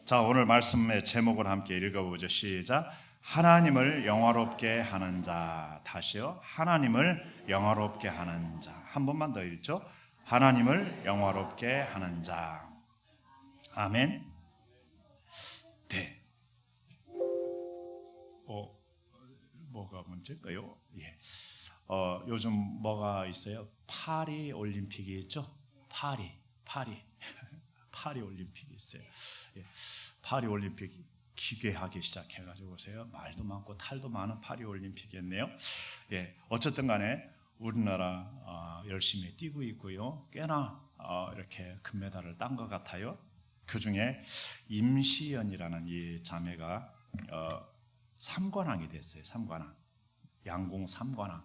자, 오늘 말씀의 제목을 함께 읽어보죠. 시작. 하나님을 영화롭게 하는 자. 다시요. 하나님을 영화롭게 하는 자. 한 번만 더 읽죠. 하나님을 영화롭게 하는 자. 아멘. 네. 뭐가 문제일까요? 예. 요즘 뭐가 있어요? 파리 올림픽이 있죠? 파리 올림픽이 있어요. 예. 파리 올림픽 기괴하기 시작해가지고 보세요. 말도 많고 탈도 많은 파리 올림픽이었네요. 예. 어쨌든 간에 우리나라 열심히 뛰고 있고요. 꽤나 이렇게 금메달을 딴 것 같아요. 그 중에 임시연이라는 이 자매가 3관왕이 됐어요. 3관왕. 양궁 3관왕.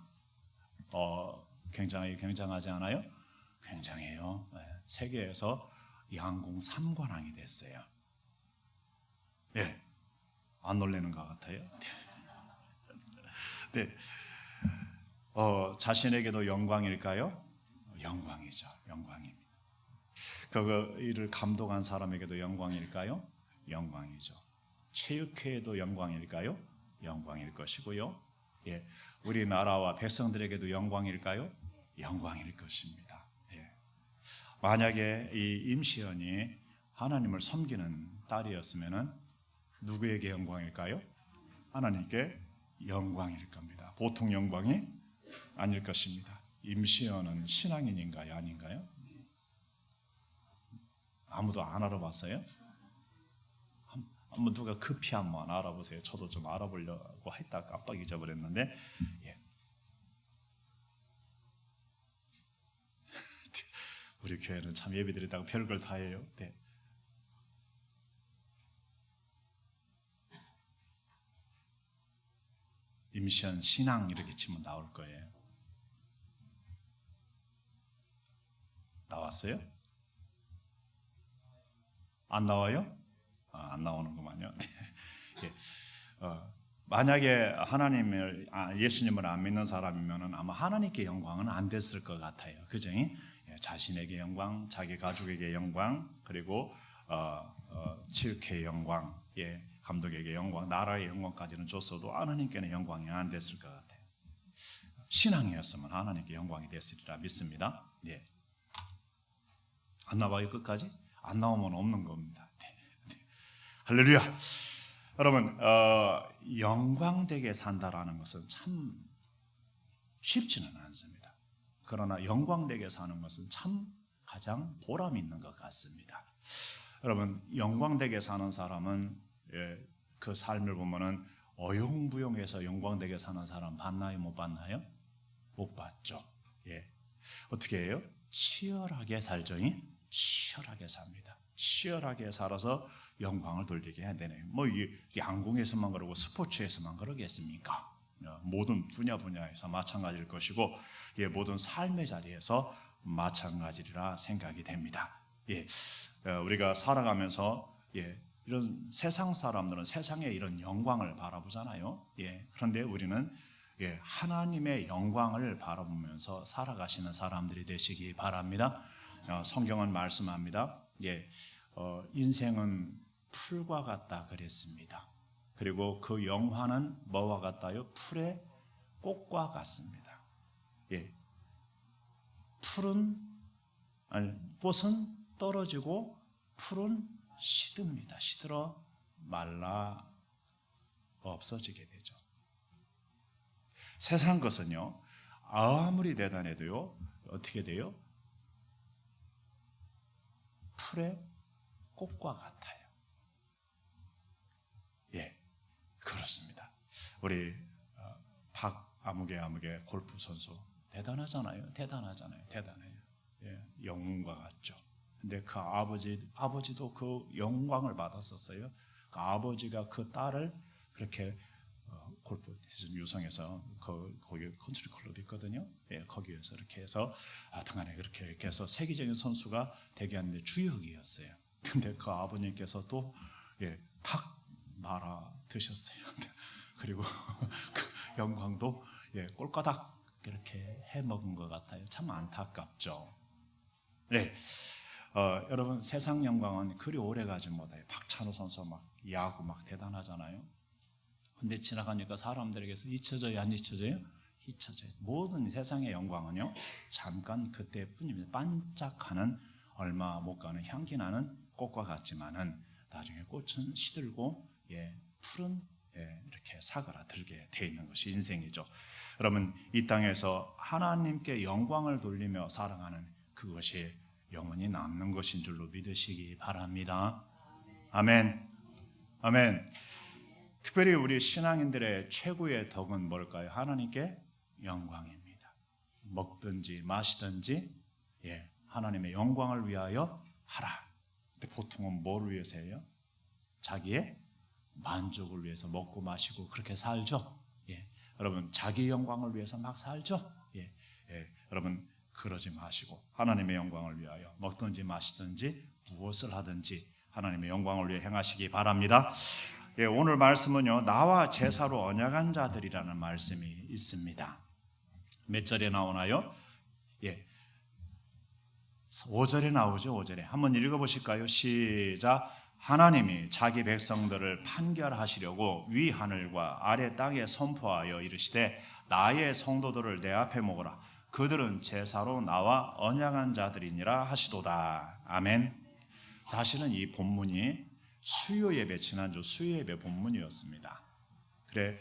굉장히 굉장하지 않아요? 굉장해요. 네. 세계에서 양궁 3관왕이 됐어요. 예, 안 놀라는 것 같아요. 네, 자신에게도 영광일까요? 영광이죠. 영광입니다. 그 일을 감독한 사람에게도 영광일까요? 영광이죠. 체육회에도 영광일까요? 영광일 것이고요. 예, 우리나라와 백성들에게도 영광일까요? 영광일 것입니다. 예. 만약에 이 임시연이 하나님을 섬기는 딸이었으면은 누구에게 영광일까요? 하나님께 영광일 겁니다. 보통 영광이 아닐 것입니다. 임시연은 신앙인인가요? 아닌가요? 아무도 안 알아봤어요? 한번 누가 급히 한번 알아보세요. 저도 좀 알아보려고 했다 깜빡 잊어버렸는데. 예. 우리 교회는 참 예배드리다가 별걸 다 해요. 네. 임시연 신앙 이렇게 치면 나올 거예요. 나왔어요? 안 나와요? 안 나오는구만요. 예. 만약에 하나님을 예수님을 안 믿는 사람이면은 아마 하나님께 영광은 안 됐을 것 같아요. 그죠? 예. 자신에게 영광, 자기 가족에게 영광, 그리고 체육회의 영광, 예. 감독에게 영광, 나라의 영광까지는 줬어도 하나님께는 영광이 안 됐을 것 같아요. 신앙이었으면 하나님께 영광이 됐으리라 믿습니다. 예. 안 나와요 끝까지? 안 나오면 없는 겁니다. 네. 네. 할렐루야. 여러분, 영광되게 산다라는 것은 참 쉽지는 않습니다. 그러나 영광되게 사는 것은 참 가장 보람 있는 것 같습니다. 여러분, 영광되게 사는 사람은 그 삶을 보면은 어용부용해서 영광되게 사는 사람 봤나요? 못 봤나요? 못 봤죠. 예. 어떻게 해요? 치열하게 살죠. 치열하게 삽니다. 치열하게 살아서 영광을 돌리게 해야 되네요. 뭐 양궁에서만 그러고 스포츠에서만 그러겠습니까? 모든 분야에서 마찬가지일 것이고, 예, 모든 삶의 자리에서 마찬가지라 생각이 됩니다. 예, 우리가 살아가면서 이런 세상 사람들은 세상의 이런 영광을 바라보잖아요. 예, 그런데 우리는 하나님의 영광을 바라보면서 살아가시는 사람들이 되시기 바랍니다. 성경은 말씀합니다. 인생은 풀과 같다 그랬습니다. 그리고 그 영화는 뭐와 같다요? 풀의 꽃과 같습니다. 꽃은 떨어지고 풀은 시듭니다. 시들어 말라 없어지게 되죠. 세상 것은요, 아무리 대단해도요, 어떻게 돼요? 풀의 꽃과 같아요. 예, 그렇습니다. 우리 아무개 골프 선수 대단해요. 예, 영웅과 같죠. 근데 그 아버지도 그 영광을 받았었어요. 그 아버지가 그 딸을 그렇게 골프 유성에서 거기 컨트리 클럽이 있거든요. 예, 거기에서 이렇게 해서 하여튼간에 그렇게 해서 세계적인 선수가 되게 하는데 주역이었어요. 근데 그 아버님께서 또 탁 말아 드셨어요. 그리고 그 영광도 꼴까닥 이렇게 해 먹은 것 같아요. 참 안타깝죠. 네. 여러분 세상 영광은 그리 오래 가지 못해요. 박찬호 선수 막 야구 막 대단하잖아요. 근데 지나가니까 사람들에게서 잊혀져요, 안 잊혀져요? 잊혀져요. 모든 세상의 영광은요 잠깐 그때뿐입니다. 반짝하는 얼마 못 가는 향기 나는 꽃과 같지만은 나중에 꽃은 시들고 풀은 이렇게 사그라들게 돼 있는 것이 인생이죠. 여러분 이 땅에서 하나님께 영광을 돌리며 살아가는 그것이 영원히 남는 것인 줄로 믿으시기 바랍니다. 아멘. 아멘. 특별히 우리 신앙인들의 최고의 덕은 뭘까요? 하나님께 영광입니다. 먹든지 마시든지 하나님의 영광을 위하여 하라. 근데 보통은 뭐를 위해서 해요? 자기의 만족을 위해서 먹고 마시고 그렇게 살죠. 여러분 자기 영광을 위해서 막 살죠. 여러분 그러지 마시고 하나님의 영광을 위하여 먹든지 마시든지 무엇을 하든지 하나님의 영광을 위해 행하시기 바랍니다. 오늘 말씀은요 나와 제사로 언약한 자들이라는 말씀이 있습니다. 몇 절에 나오나요? 5절에 나오죠. 5절에 한번 읽어보실까요? 시작. 하나님이 자기 백성들을 판결하시려고 위 하늘과 아래 땅에 선포하여 이르시되 나의 성도들을 내 앞에 모으라. 그들은 제사로 나와 언약한 자들이니라 하시도다. 아멘. 사실은 이 본문이 수요 예배, 지난주 수요 예배 본문이었습니다. 그래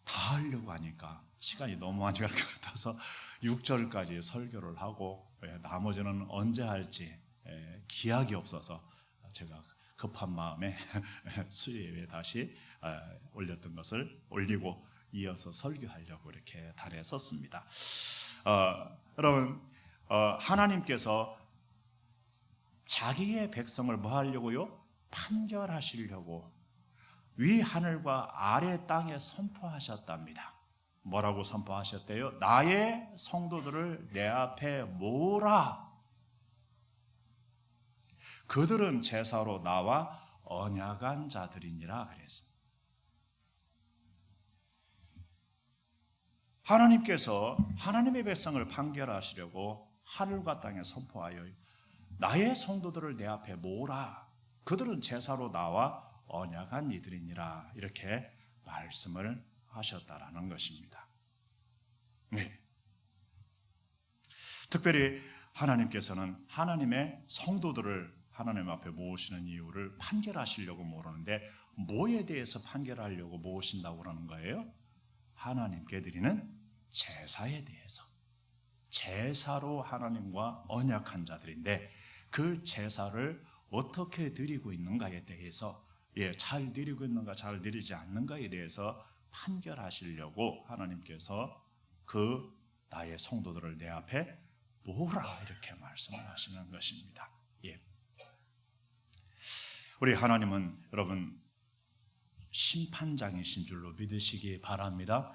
다 하려고 하니까 시간이 너무 많이 갈 것 같아서 6절까지 설교를 하고 나머지는 언제 할지 기약이 없어서 제가 급한 마음에 수요 예배에 다시 올렸던 것을 올리고 이어서 설교하려고 이렇게 달에 섰습니다. 여러분 하나님께서 자기의 백성을 뭐 하려고요? 판결하시려고 위 하늘과 아래 땅에 선포하셨답니다. 뭐라고 선포하셨대요? 나의 성도들을 내 앞에 모으라. 그들은 제사로 나와 언약한 자들이니라 그랬습니다. 하나님께서 하나님의 백성을 판결하시려고 하늘과 땅에 선포하여 나의 성도들을 내 앞에 모으라. 그들은 제사로 나와 언약한 이들이니라 이렇게 말씀을 하셨다라는 것입니다. 특별히 하나님께서는 하나님의 성도들을 하나님 앞에 모으시는 이유를 판결하시려고 모으는데 뭐에 대해서 판결하려고 모으신다고 그러는 거예요? 하나님께 드리는 제사에 대해서. 제사로 하나님과 언약한 자들인데 그 제사를 어떻게 드리고 있는가에 대해서 잘 드리고 있는가 잘 드리지 않는가에 대해서 판결하시려고 하나님께서 그 나의 성도들을 내 앞에 모으라 이렇게 말씀을 하시는 것입니다. 우리 하나님은 여러분 심판장이신 줄로 믿으시기 바랍니다.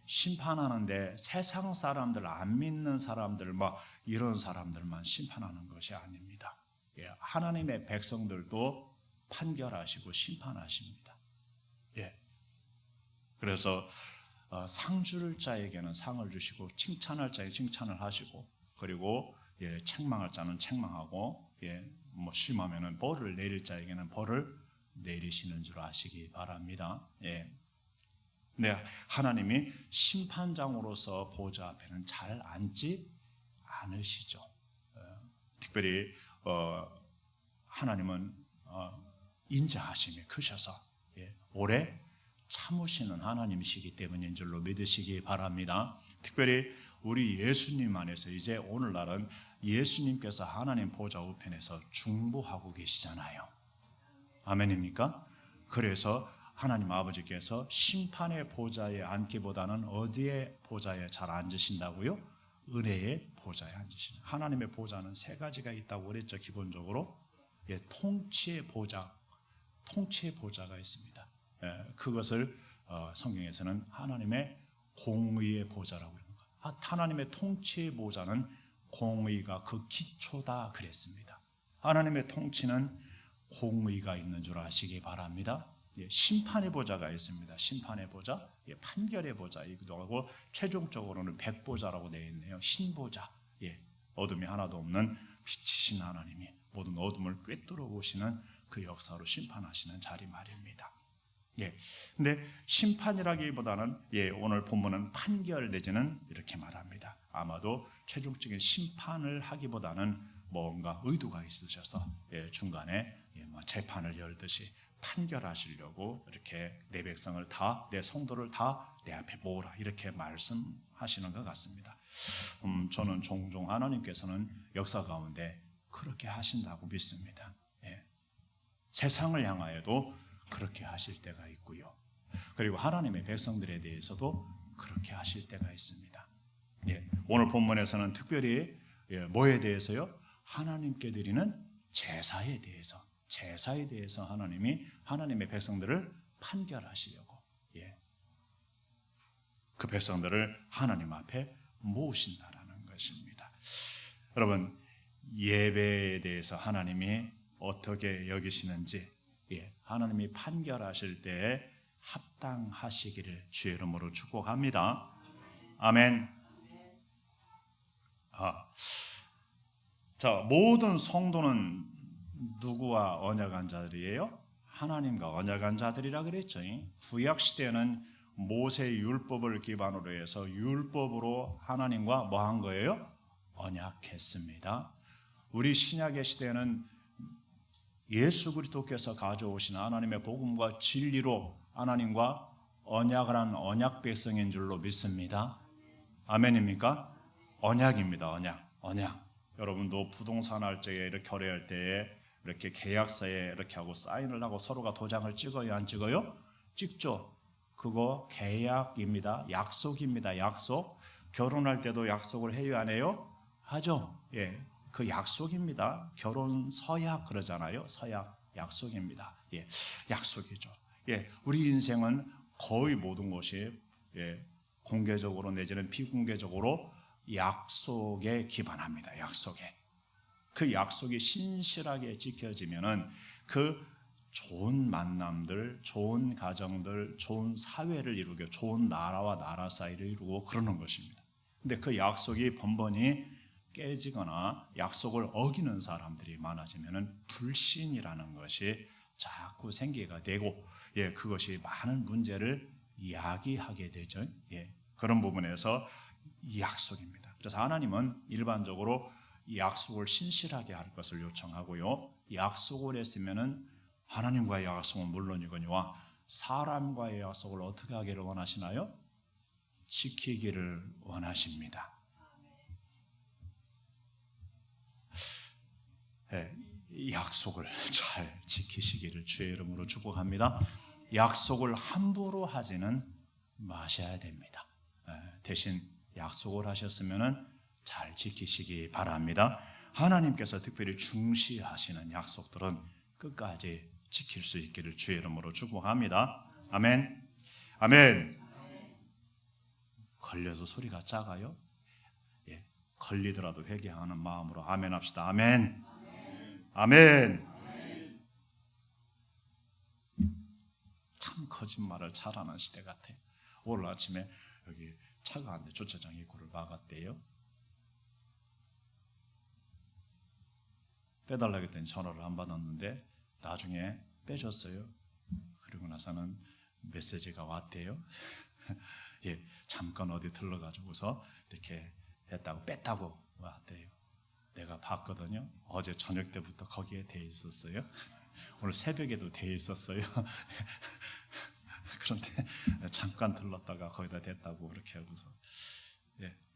심판하는데 세상 사람들 안 믿는 사람들 막 이런 사람들만 심판하는 것이 아닙니다. 하나님의 백성들도 판결하시고 심판하십니다. 그래서 상 주를 자에게는 상을 주시고 칭찬할 자에게 칭찬을 하시고 그리고 책망할 자는 책망하고 뭐 심하면은 벌을 내릴 자에게는 벌을 내리시는 줄 아시기 바랍니다. 하나님이 심판장으로서 보좌 앞에는 잘 앉지 않으시죠. 특별히 하나님은 인자하심이 크셔서 오래 참으시는 하나님이시기 때문인 줄로 믿으시기 바랍니다. 특별히 우리 예수님 안에서 이제 오늘날은 예수님께서 하나님 보좌 우편에서 중보하고 계시잖아요. 아멘입니까? 그래서 하나님 아버지께서 심판의 보좌에 앉기보다는 어디에 보좌에 잘 앉으신다고요? 은혜의 보좌에 앉으시는. 하나님의 보좌는 세 가지가 있다고 그랬죠. 기본적으로 통치의 보좌, 통치의 보좌가 있습니다. 그것을 성경에서는 하나님의 공의의 보좌라고 합니다. 하나님의 통치의 보좌는 공의가 그 기초다 그랬습니다. 하나님의 통치는 공의가 있는 줄 아시기 바랍니다. 심판의 보좌가 있습니다. 심판의 보좌, 판결의 보좌이기도 하고 최종적으로는 백보좌라고 되어 있네요. 신보좌, 어둠이 하나도 없는 빛이신 하나님이 모든 어둠을 꿰뚫어 오시는 그 역사로 심판하시는 자리 말입니다. 근데 심판이라기보다는 오늘 본문은 판결 내지는 이렇게 말합니다. 아마도 최종적인 심판을 하기보다는 뭔가 의도가 있으셔서 중간에 재판을 열듯이 판결하시려고 이렇게 내 백성을 다, 내 성도를 다 내 앞에 모으라 이렇게 말씀하시는 것 같습니다. 저는 종종 하나님께서는 역사 가운데 그렇게 하신다고 믿습니다. 세상을 향하여도 그렇게 하실 때가 있고요. 그리고 하나님의 백성들에 대해서도 그렇게 하실 때가 있습니다. 오늘 본문에서는 특별히 뭐에 대해서요? 하나님께 드리는 제사에 대해서 하나님이 하나님의 백성들을 판결하시려고 그 백성들을 하나님 앞에 모으신다라는 것입니다. 여러분, 예배에 대해서 하나님이 어떻게 여기시는지 하나님이 판결하실 때에 합당하시기를 주의 이름으로 축복합니다. 아멘. 자, 모든 성도는 누구와 언약한 자들이에요? 하나님과 언약한 자들이라 그랬죠. 구약 시대에는 모세의 율법을 기반으로 해서 율법으로 하나님과 뭐 한 거예요? 언약했습니다. 우리 신약의 시대에는 예수 그리스도께서 가져오신 하나님의 복음과 진리로 하나님과 언약을 한 언약 백성인 줄로 믿습니다. 아멘입니까? 언약입니다. 언약. 여러분도 부동산 할 적에 이렇게 거래할 때에 이렇게 계약서에 이렇게 하고 사인을 하고 서로가 도장을 찍어요, 안 찍어요? 찍죠. 그거 계약입니다. 약속입니다. 약속. 결혼할 때도 약속을 해요, 안 해요? 하죠. 그 약속입니다. 결혼 서약 그러잖아요. 서약 약속입니다. 약속이죠. 우리 인생은 거의 모든 것이 공개적으로 내지는 비공개적으로 약속에 기반합니다. 약속에. 그 약속이 신실하게 지켜지면은 그 좋은 만남들, 좋은 가정들, 좋은 사회를 이루고 좋은 나라와 나라 사이를 이루고 그러는 것입니다. 근데 그 약속이 번번이 깨지거나 약속을 어기는 사람들이 많아지면은 불신이라는 것이 자꾸 생기가 되고 그것이 많은 문제를 야기하게 되죠. 그런 부분에서 약속입니다. 그래서 하나님은 일반적으로 약속을 신실하게 할 것을 요청하고요. 약속을 했으면은 하나님과의 약속은 물론이거니와 사람과의 약속을 어떻게 하기를 원하시나요? 지키기를 원하십니다. 약속을 잘 지키시기를 주의 이름으로 축복합니다. 약속을 함부로 하지는 마셔야 됩니다. 대신 약속을 하셨으면 잘 지키시기 바랍니다. 하나님께서 특별히 중시하시는 약속들은 끝까지 지킬 수 있기를 주의 이름으로 축복합니다. 아멘. 아멘. 걸려서 소리가 작아요? 걸리더라도 회개하는 마음으로 아멘 합시다. 아멘. 아멘. 참 거짓말을 잘하는 시대 같아요. 오늘 아침에 여기 차가 안 돼. 주차장 입구를 막았대요. 빼달라고 했더니 전화를 안 받았는데 나중에 빼줬어요. 그리고 나서는 메시지가 왔대요. 잠깐 어디 들러가지고서 이렇게 했다고 뺐다고 왔대요. 내가 봤거든요. 어제 저녁 때부터 거기에 돼 있었어요. 오늘 새벽에도 돼 있었어요. 그런데 잠깐 들렀다가 거기다 됐다고 그렇게 하고서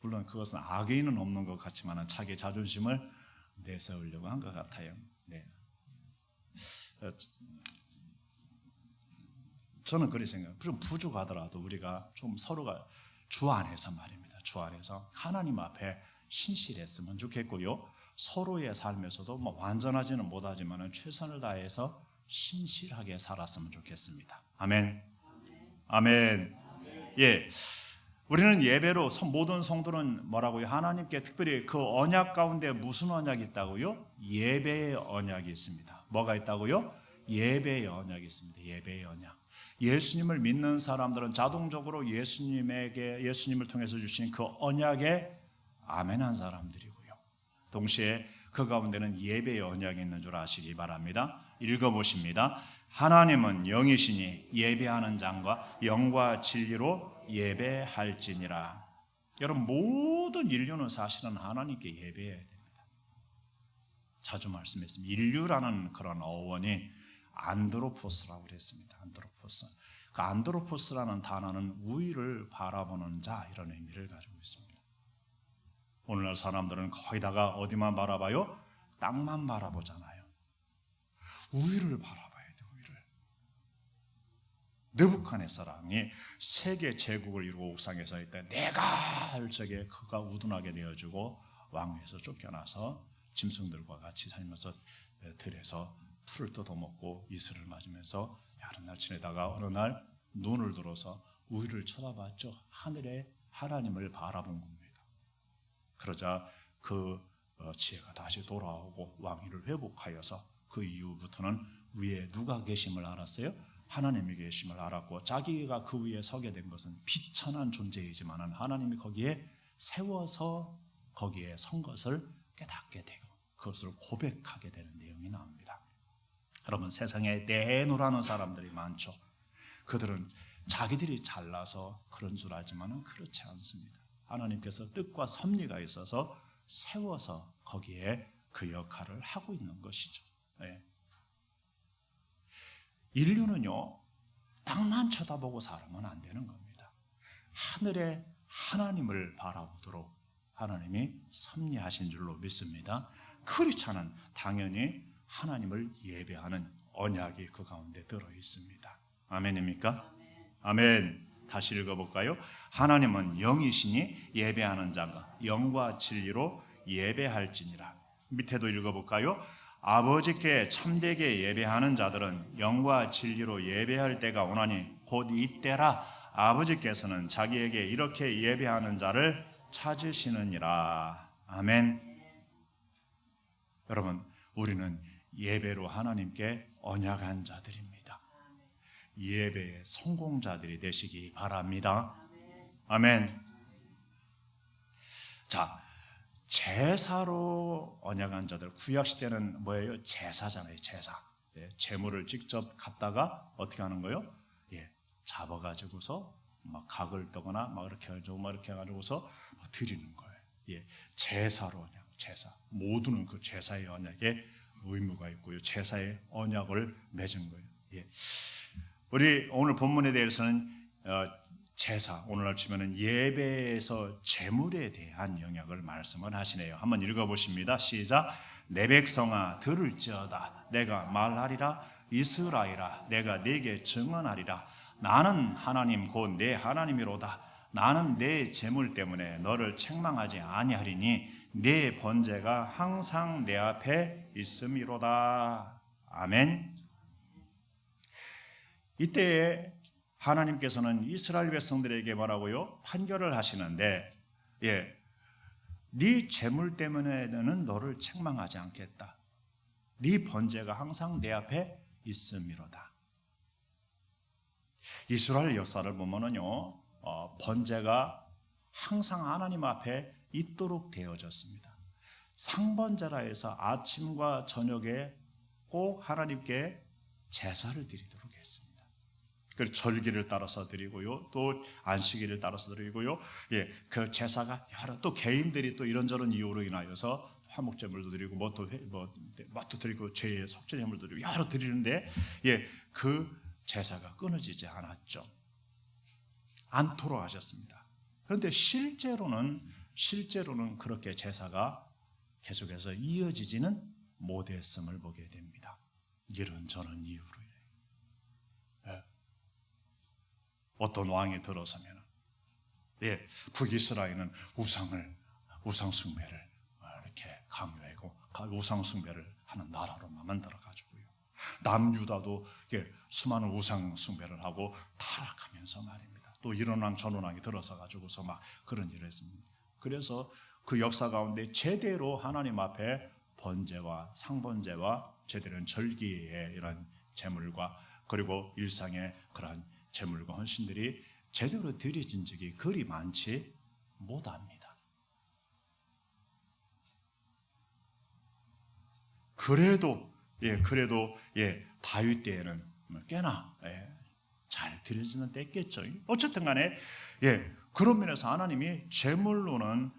물론 그것은 악의는 없는 것 같지만 자기 자존심을 내세우려고 한 것 같아요. 저는 그렇게 생각해요. 좀 부족하더라도 우리가 좀 서로가 주 안에서 말입니다. 주 안에서 하나님 앞에 신실했으면 좋겠고요. 서로의 삶에서도 완전하지는 못하지만 최선을 다해서 신실하게 살았으면 좋겠습니다. 아멘. 아멘. 우리는 예배로 모든 성도는 뭐라고요? 하나님께 특별히 그 언약 가운데 무슨 언약이 있다고요? 예배의 언약이 있습니다. 뭐가 있다고요? 예배의 언약이 있습니다. 예배의 언약. 예수님을 믿는 사람들은 자동적으로 예수님을 통해서 주신 그 언약에 아멘한 사람들이고요. 동시에 그 가운데는 예배의 언약이 있는 줄 아시기 바랍니다. 읽어보십니다. 하나님은 영이시니 예배하는 자가 영과 진리로 예배할지니라. 여러분, 모든 인류는 사실은 하나님께 예배해야 됩니다. 자주 말씀했습니다. 인류라는 그런 어원이 안드로포스라고 그랬습니다. 안드로포스. 그 안드로포스라는 단어는 우위를 바라보는 자, 이런 의미를 가지고 있습니다. 오늘날 사람들은 거기다가 어디만 바라봐요? 땅만 바라보잖아요. 우위를 바라봐야 돼. 우위를. 느부갓네살왕이 세계 제국을 이루고 옥상에 서 있다. 내가 할 적에 그가 우둔하게 되어지고 왕위에서 쫓겨나서 짐승들과 같이 살면서 들에서 풀을 뜯어먹고 이슬을 맞으면서 여러 날 지내다가 어느 날 눈을 들어서 우위를 쳐다봤죠. 하늘에 하나님을 바라본 겁니다. 그러자 그 지혜가 다시 돌아오고 왕위를 회복하여서 그 이후부터는 위에 누가 계심을 알았어요? 하나님이 계심을 알았고, 자기가 그 위에 서게 된 것은 비천한 존재이지만 하나님이 거기에 세워서 거기에 선 것을 깨닫게 되고 그것을 고백하게 되는 내용이 나옵니다. 여러분, 세상에 내노라는 사람들이 많죠. 그들은 자기들이 잘나서 그런 줄 알지만 그렇지 않습니다. 하나님께서 뜻과 섭리가 있어서 세워서 거기에 그 역할을 하고 있는 것이죠. 네. 인류는요, 땅만 쳐다보고 살면 안 되는 겁니다. 하늘에 하나님을 바라보도록 하나님이 섭리하신 줄로 믿습니다. 크리스찬은 당연히 하나님을 예배하는 언약이 그 가운데 들어 있습니다. 아멘입니까? 아멘. 다시 읽어볼까요? 하나님은 영이시니 예배하는 자가 영과 진리로 예배할지니라. 밑에도 읽어볼까요? 아버지께 참되게 예배하는 자들은 영과 진리로 예배할 때가 오나니 곧 이때라. 아버지께서는 자기에게 이렇게 예배하는 자를 찾으시느니라. 아멘. 여러분, 우리는 예배로 하나님께 언약한 자들입니다. 예배의 성공자들이 되시기 바랍니다. 아멘. 자, 제사로 언약한 자들, 구약시대는 뭐예요? 제사잖아요. 제사. 제물을 직접 갖다가 어떻게 하는 거예요? 잡아가지고서 막 각을 떠거나 막 이렇게 해가지고서 드리는 거예요. 제사로 언약, 제사. 모두는 그 제사의 언약에 의무가 있고요. 제사의 언약을 맺은 거예요. 우리 오늘 본문에 대해서는 제사, 오늘날 치면은 예배에서 제물에 대한 영역을 말씀을 하시네요. 한번 읽어보십니다. 시작. 내 백성아 들을지어다. 내가 말하리라. 이스라엘아 내가 네게 증언하리라. 나는 하나님 곧 내 하나님이로다. 나는 내 제물 때문에 너를 책망하지 아니하리니 내 번제가 항상 내 앞에 있음이로다. 아멘. 이때에 하나님께서는 이스라엘 백성들에게 뭐라고요? 판결을 하시는데, 네 재물 때문에는 너를 책망하지 않겠다. 네 번제가 항상 내 앞에 있음이로다. 이스라엘 역사를 보면은요, 번제가 항상 하나님 앞에 있도록 되어졌습니다. 상번제라 해서 아침과 저녁에 꼭 하나님께 제사를 드리도록 했습니다. 그 절기를 따라서 드리고요, 또 안식일을 따라서 드리고요. 그 제사가 여러, 또 개인들이 또 이런저런 이유로 인하여서 화목제물도 드리고 뭣도 드리고 죄의 속죄제물도 드리고 여러 드리는데, 그 제사가 끊어지지 않았죠. 않도록 하셨습니다. 그런데 실제로는 그렇게 제사가 계속해서 이어지지는 못했음을 보게 됩니다. 이런저런 이유로. 어떤 왕이 들어서면 북이스라엘은 우상 숭배를 이렇게 강요하고 우상 숭배를 하는 나라로만 만들어가지고요. 남유다도 수많은 우상 숭배를 하고 타락하면서 말입니다. 또 이런 왕 저런 왕이 들어서 가지고서 막 그런 일을 했습니다. 그래서 그 역사 가운데 제대로 하나님 앞에 번제와 상번제와 제대로 절기의 이런 제물과 그리고 일상의 그런 제물과 헌신들이 제대로 드려진 적이 그리 많지 못합니다. 그래도 다윗 때에는 꽤나 잘 드려지는 때겠죠. 어쨌든 간에 그런 면에서 하나님이 제물로는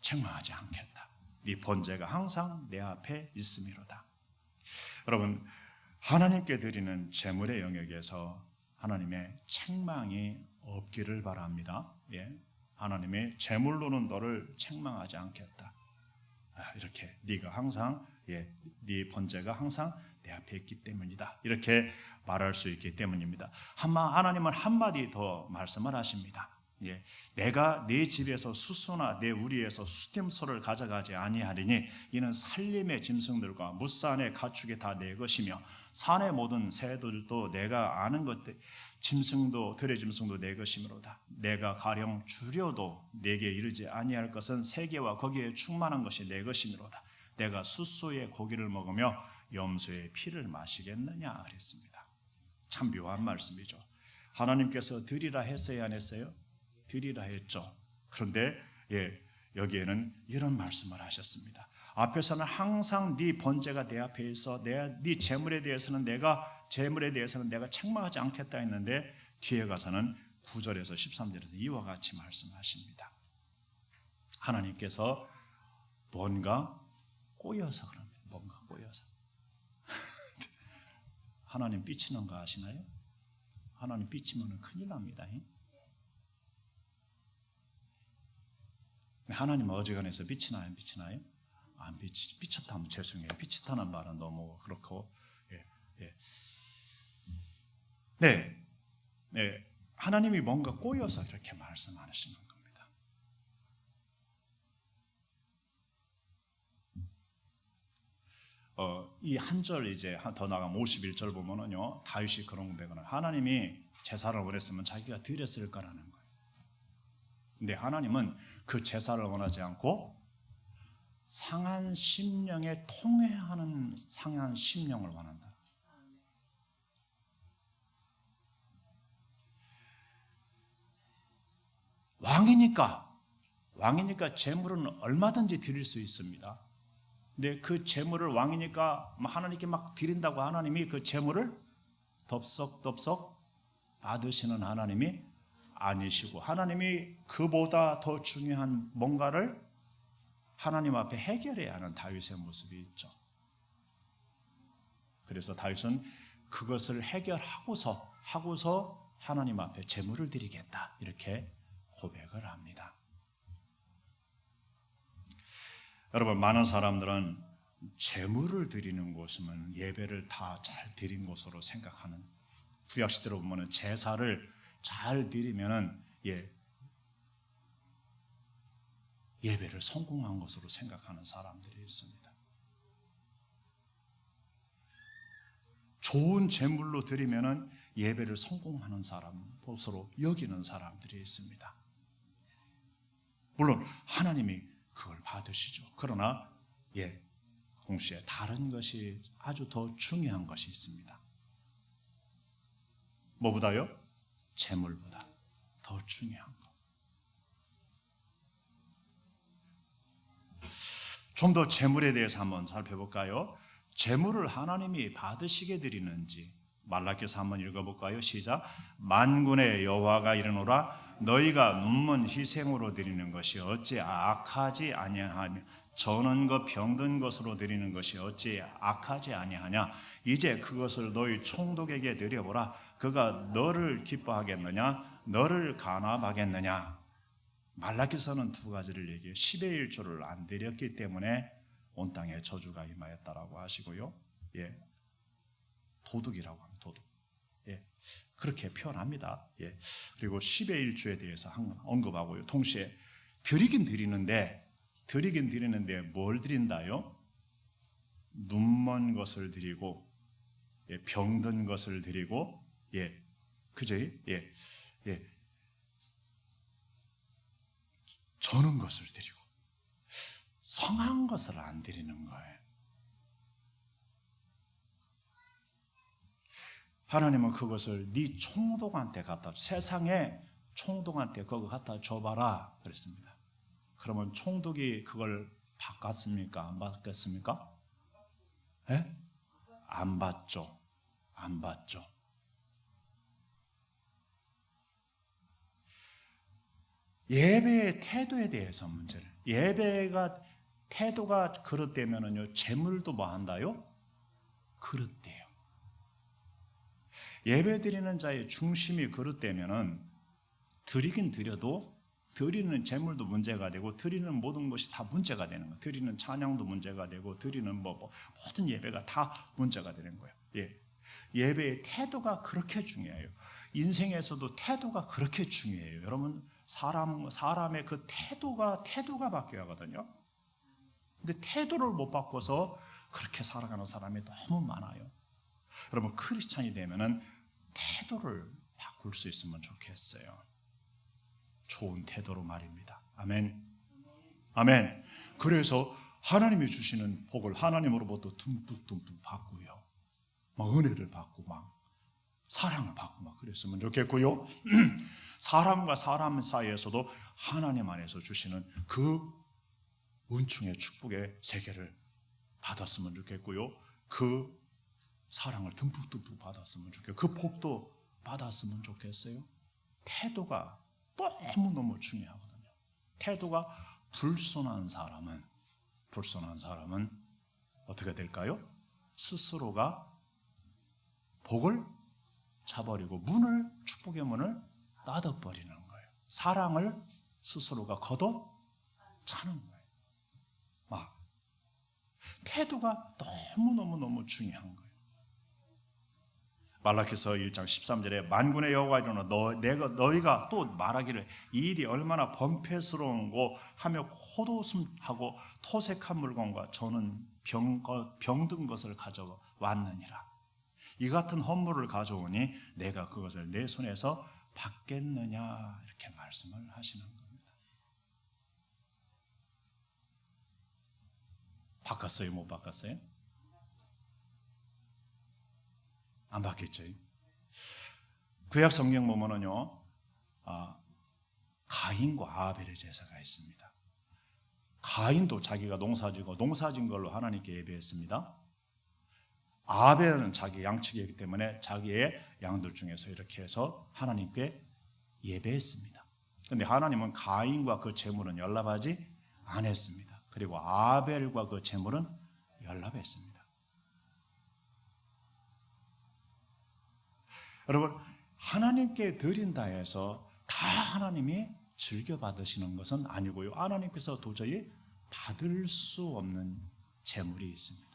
책망하지 않겠다. 네 번제가 항상 내 앞에 있음이로다. 여러분, 하나님께 드리는 제물의 영역에서 하나님의 책망이 없기를 바랍니다. 하나님의 제물로는 너를 책망하지 않겠다. 이렇게 네가 항상 네 번제가 항상 내 앞에 있기 때문이다. 이렇게 말할 수 있기 때문입니다. 하나님은 한마디 더 말씀을 하십니다. 내가 네 집에서 수소나 내 우리에서 수팀소를 가져가지 아니하리니 이는 살림의 짐승들과 무산의 가축이 다 내 것이며 산의 모든 새들도 내가 아는 것들 짐승도 들의 짐승도 내 것이므로다. 내가 가령 주려도 내게 이르지 아니할 것은 세계와 거기에 충만한 것이 내 것이므로다. 내가 숫소의 고기를 먹으며 염소의 피를 마시겠느냐 그랬습니다. 참 묘한 말씀이죠. 하나님께서 드리라 했어야 안 했어요? 드리라 했죠. 그런데 여기에는 이런 말씀을 하셨습니다. 앞에서는 항상 네 번제가 내 앞에 있어 네 재물에 대해서는 내가 책망하지 않겠다 했는데 뒤에 가서는 9절에서 13절에서 이와 같이 말씀하십니다. 하나님께서 뭔가 꼬여서 그럽니다. 뭔가 꼬여서. 하나님 삐치는 거 아시나요? 하나님 삐치면 큰일 납니다. 하나님은 어지간해서 삐치나요? 안 삐치나요? 안 삐치. 삐쳤다면 죄송해요. 삐쳤다는 말은 너무 그렇고. 하나님이 뭔가 꼬여서 이렇게 말씀하시는 겁니다. 이 한 절 이제 더 나가면 51절 보면은요, 다윗이 그런 고백을 하나님이 제사를 원했으면 자기가 드렸을 거라는 거예요. 근데 하나님은 그 제사를 원하지 않고 상한 심령에 통회하는 상한 심령을 원한다. 왕이니까 제물은 얼마든지 드릴 수 있습니다. 근데 그 제물을 왕이니까 하나님께 막 드린다고 하나님이 그 제물을 덥석덥석 받으시는 하나님이 아니시고, 하나님이 그보다 더 중요한 뭔가를 하나님 앞에 해결해야 하는 다윗의 모습이 있죠. 그래서 다윗은 그것을 해결하고서 하나님 앞에 제물을 드리겠다 이렇게 고백을 합니다. 여러분, 많은 사람들은 제물을 드리는 곳이면 예배를 다 잘 드린 곳으로 생각하는, 구약시대로 보면 제사를 잘 드리면은 예배를 성공한 것으로 생각하는 사람들이 있습니다. 좋은 제물로 드리면은 예배를 성공하는 사람으로 여기는 사람들이 있습니다. 물론 하나님이 그걸 받으시죠. 그러나 동시에 다른 것이 아주 더 중요한 것이 있습니다. 뭐보다요? 제물보다 더 중요한 것. 좀 더 제물에 대해서 한번 살펴볼까요? 제물을 하나님이 받으시게 드리는지 말라기서 한번 읽어볼까요? 시작. 만군의 여호와가 이르노라 너희가 눈먼 희생으로 드리는 것이 어찌 악하지 아니하며 저는 것 병든 것으로 드리는 것이 어찌 악하지 아니하냐. 이제 그것을 너희 총독에게 드려보라. 그가 너를 기뻐하겠느냐 너를 간합하겠느냐. 말라기서는 두 가지를 얘기해요. 10의 1조를 안 드렸기 때문에 온 땅에 저주가 임하였다라고 하시고요, 도둑이라고 합니다. 도둑. 그렇게 표현합니다. 그리고 10의 1조에 대해서 언급하고요. 동시에 드리긴 드리는데 뭘 드린다요? 눈먼 것을 드리고 병든 것을 드리고 그죠? 저는 것을 드리고 성한 것을 안 드리는 거예요. 하나님은 그것을 네 총독한테 갖다 세상에 총독한테 그거 갖다 줘봐라 그랬습니다. 그러면 총독이 그걸 바꿨습니까? 안 바꿨습니까? 예? 안 받죠. 안 받죠. 예배의 태도에 대해서 문제를. 예배가 태도가 그릇되면은요, 재물도 뭐 한다요? 그릇돼요. 예배 드리는 자의 중심이 그릇되면은 드리긴 드려도 드리는 재물도 문제가 되고 드리는 모든 것이 다 문제가 되는 거예요. 드리는 찬양도 문제가 되고 드리는 모든 예배가 다 문제가 되는 거예요. 예배의 태도가 그렇게 중요해요. 인생에서도 태도가 그렇게 중요해요. 여러분, 사람의 그 태도가 바뀌어야 하거든요. 근데 태도를 못 바꿔서 그렇게 살아가는 사람이 너무 많아요. 여러분, 크리스찬이 되면은 태도를 바꿀 수 있으면 좋겠어요. 좋은 태도로 말입니다. 아멘. 아멘. 그래서 하나님이 주시는 복을 하나님으로부터 듬뿍 받고요. 막 은혜를 받고 막 사랑을 받고 막 그랬으면 좋겠고요. 사람과 사람 사이에서도 하나님 안에서 주시는 그 은총의 축복의 세계를 받았으면 좋겠고요. 그 사랑을 듬뿍 받았으면 좋겠고 그 복도 받았으면 좋겠어요. 태도가 너무너무 중요하거든요. 태도가 불손한 사람은 어떻게 될까요? 스스로가 복을 차버리고 축복의 문을 닫아버리는 거예요. 사랑을 스스로가 걷어 차는 거예요. 막 태도가 너무너무 중요한 거예요. 말라기서 1장 13절에 만군의 여호와 이르노 너희가 또 말하기를 이 일이 얼마나 범패스러운고 하며 콧웃음하고 토색한 물건과 저는 병든 것을 가져왔느니라. 이 같은 헌물을 가져오니 내가 그것을 내 손에서 받겠느냐 이렇게 말씀을 하시는 겁니다. 바꿨어요? 못 바꿨어요? 안 바뀌었죠. 구약 성경 보면은요, 가인과 아벨의 제사가 있습니다. 가인도 자기가 농사진 걸로 하나님께 예배했습니다. 아벨은 자기 양측이기 때문에 자기의 양들 중에서 이렇게 해서 하나님께 예배했습니다. 그런데 하나님은 가인과 그 제물은 연락하지 않았습니다. 그리고 아벨과 그 제물은 연락했습니다. 여러분, 하나님께 드린다 해서 다 하나님이 즐겨 받으시는 것은 아니고요. 하나님께서 도저히 받을 수 없는 제물이 있습니다.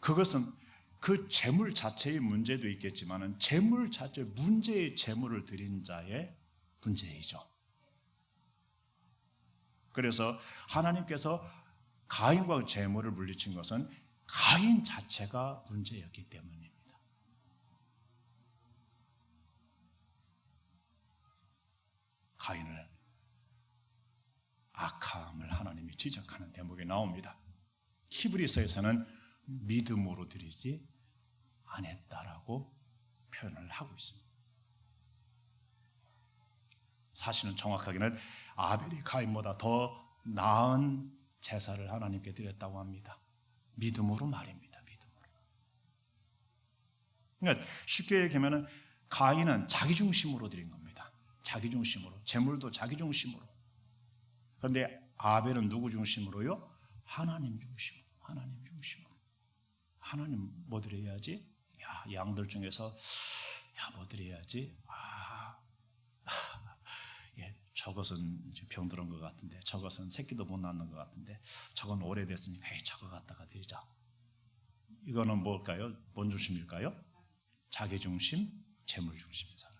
그것은 그 제물 자체의 문제도 있겠지만 제물 자체 문제의 제물을 드린 자의 문제이죠. 그래서 하나님께서 가인과 제물을 물리친 것은 가인 자체가 문제였기 때문입니다. 가인을 악함을 하나님이 지적하는 대목이 나옵니다. 히브리서에서는 믿음으로 드리지 않았다라고 표현을 하고 있습니다. 사실은 정확하게는 아벨이 가인보다 더 나은 제사를 하나님께 드렸다고 합니다. 믿음으로 말입니다. 믿음으로. 그러니까 쉽게 얘기하면 가인은 자기 중심으로 드린 겁니다. 자기 중심으로. 제물도 자기 중심으로. 그런데 아벨은 누구 중심으로요? 하나님 중심으로. 하나님 중심으로. 하나님 뭐 드려야지? 양들 중에서 뭐 드려야지? 저것은 병들은 것 같은데, 저것은 새끼도 못 낳는 것 같은데, 저건 오래됐으니까 저거 갖다가 드리자. 이거는 뭘까요? 뭔 중심일까요? 자기 중심, 재물 중심인 사람.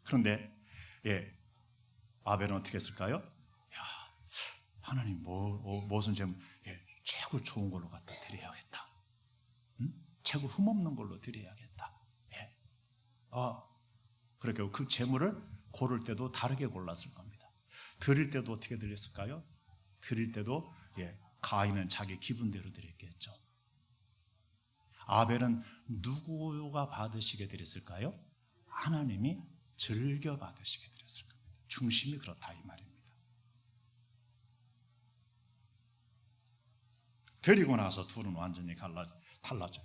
그런데 아벨은 어떻게 했을까요? 하나님 무슨 재물? 최고 좋은 걸로 갖다 드려야겠다. 최고 흠없는 걸로 드려야겠다. 그렇게 그 재물을 고를 때도 다르게 골랐을 겁니다. 드릴 때도 어떻게 드렸을까요? 드릴 때도 가인은 자기 기분대로 드렸겠죠. 아벨은 누구가 받으시게 드렸을까요? 하나님이 즐겨 받으시게 되었을 겁니다. 중심이 그렇다 이 말입니다. 데리고 나서 둘은 완전히 달라져.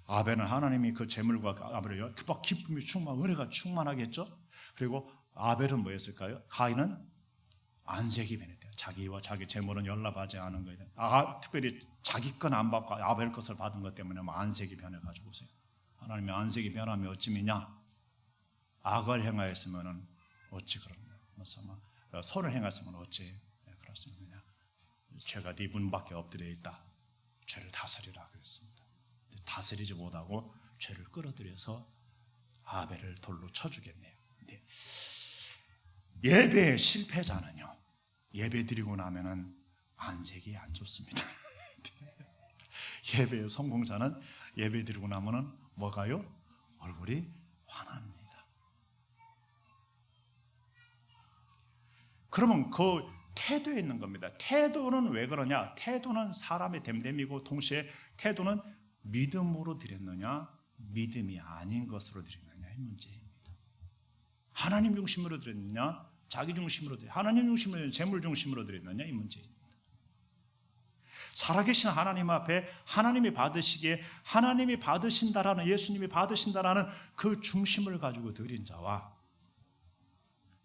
아벨은 하나님이 그 제물과 아벨을 막 기쁨이 은혜가 충만하겠죠. 그리고 아벨은 뭐였을까요? 가인은 안색이 변했대요. 자기와 자기 제물은 연락하지 않은 거예요. 특별히 자기 건 안 받고 아벨 것을 받은 것 때문에 안색이 변해가지고 하나님의 안색이 변하면 어찌미냐? 악을 행하였으면 어찌 그러냐? 선을 행하였으면 어찌 그렇습니까? 죄가 네 문밖에 엎드려 있다. 죄를 다스리라 그랬습니다. 다스리지 못하고 죄를 끌어들여서 아벨을 돌로 쳐주겠네요. 예배의 실패자는요, 예배 드리고 나면은 안색이 안 좋습니다. 예배의 성공자는 예배 드리고 나면은 뭐가요? 얼굴이 환합니다. 그러면 그 태도에 있는 겁니다. 태도는 왜 그러냐? 태도는 사람의 됨됨이고 동시에 태도는 믿음으로 드렸느냐, 믿음이 아닌 것으로 드렸느냐의 문제입니다. 하나님 중심으로 드렸느냐, 자기 중심으로 드렸느냐, 하나님 중심으로 드렸느냐, 재물 중심으로 드렸느냐 이 문제입니다. 살아계신 하나님 앞에 하나님이 받으시기에 하나님이 받으신다라는, 예수님이 받으신다라는 그 중심을 가지고 드린 자와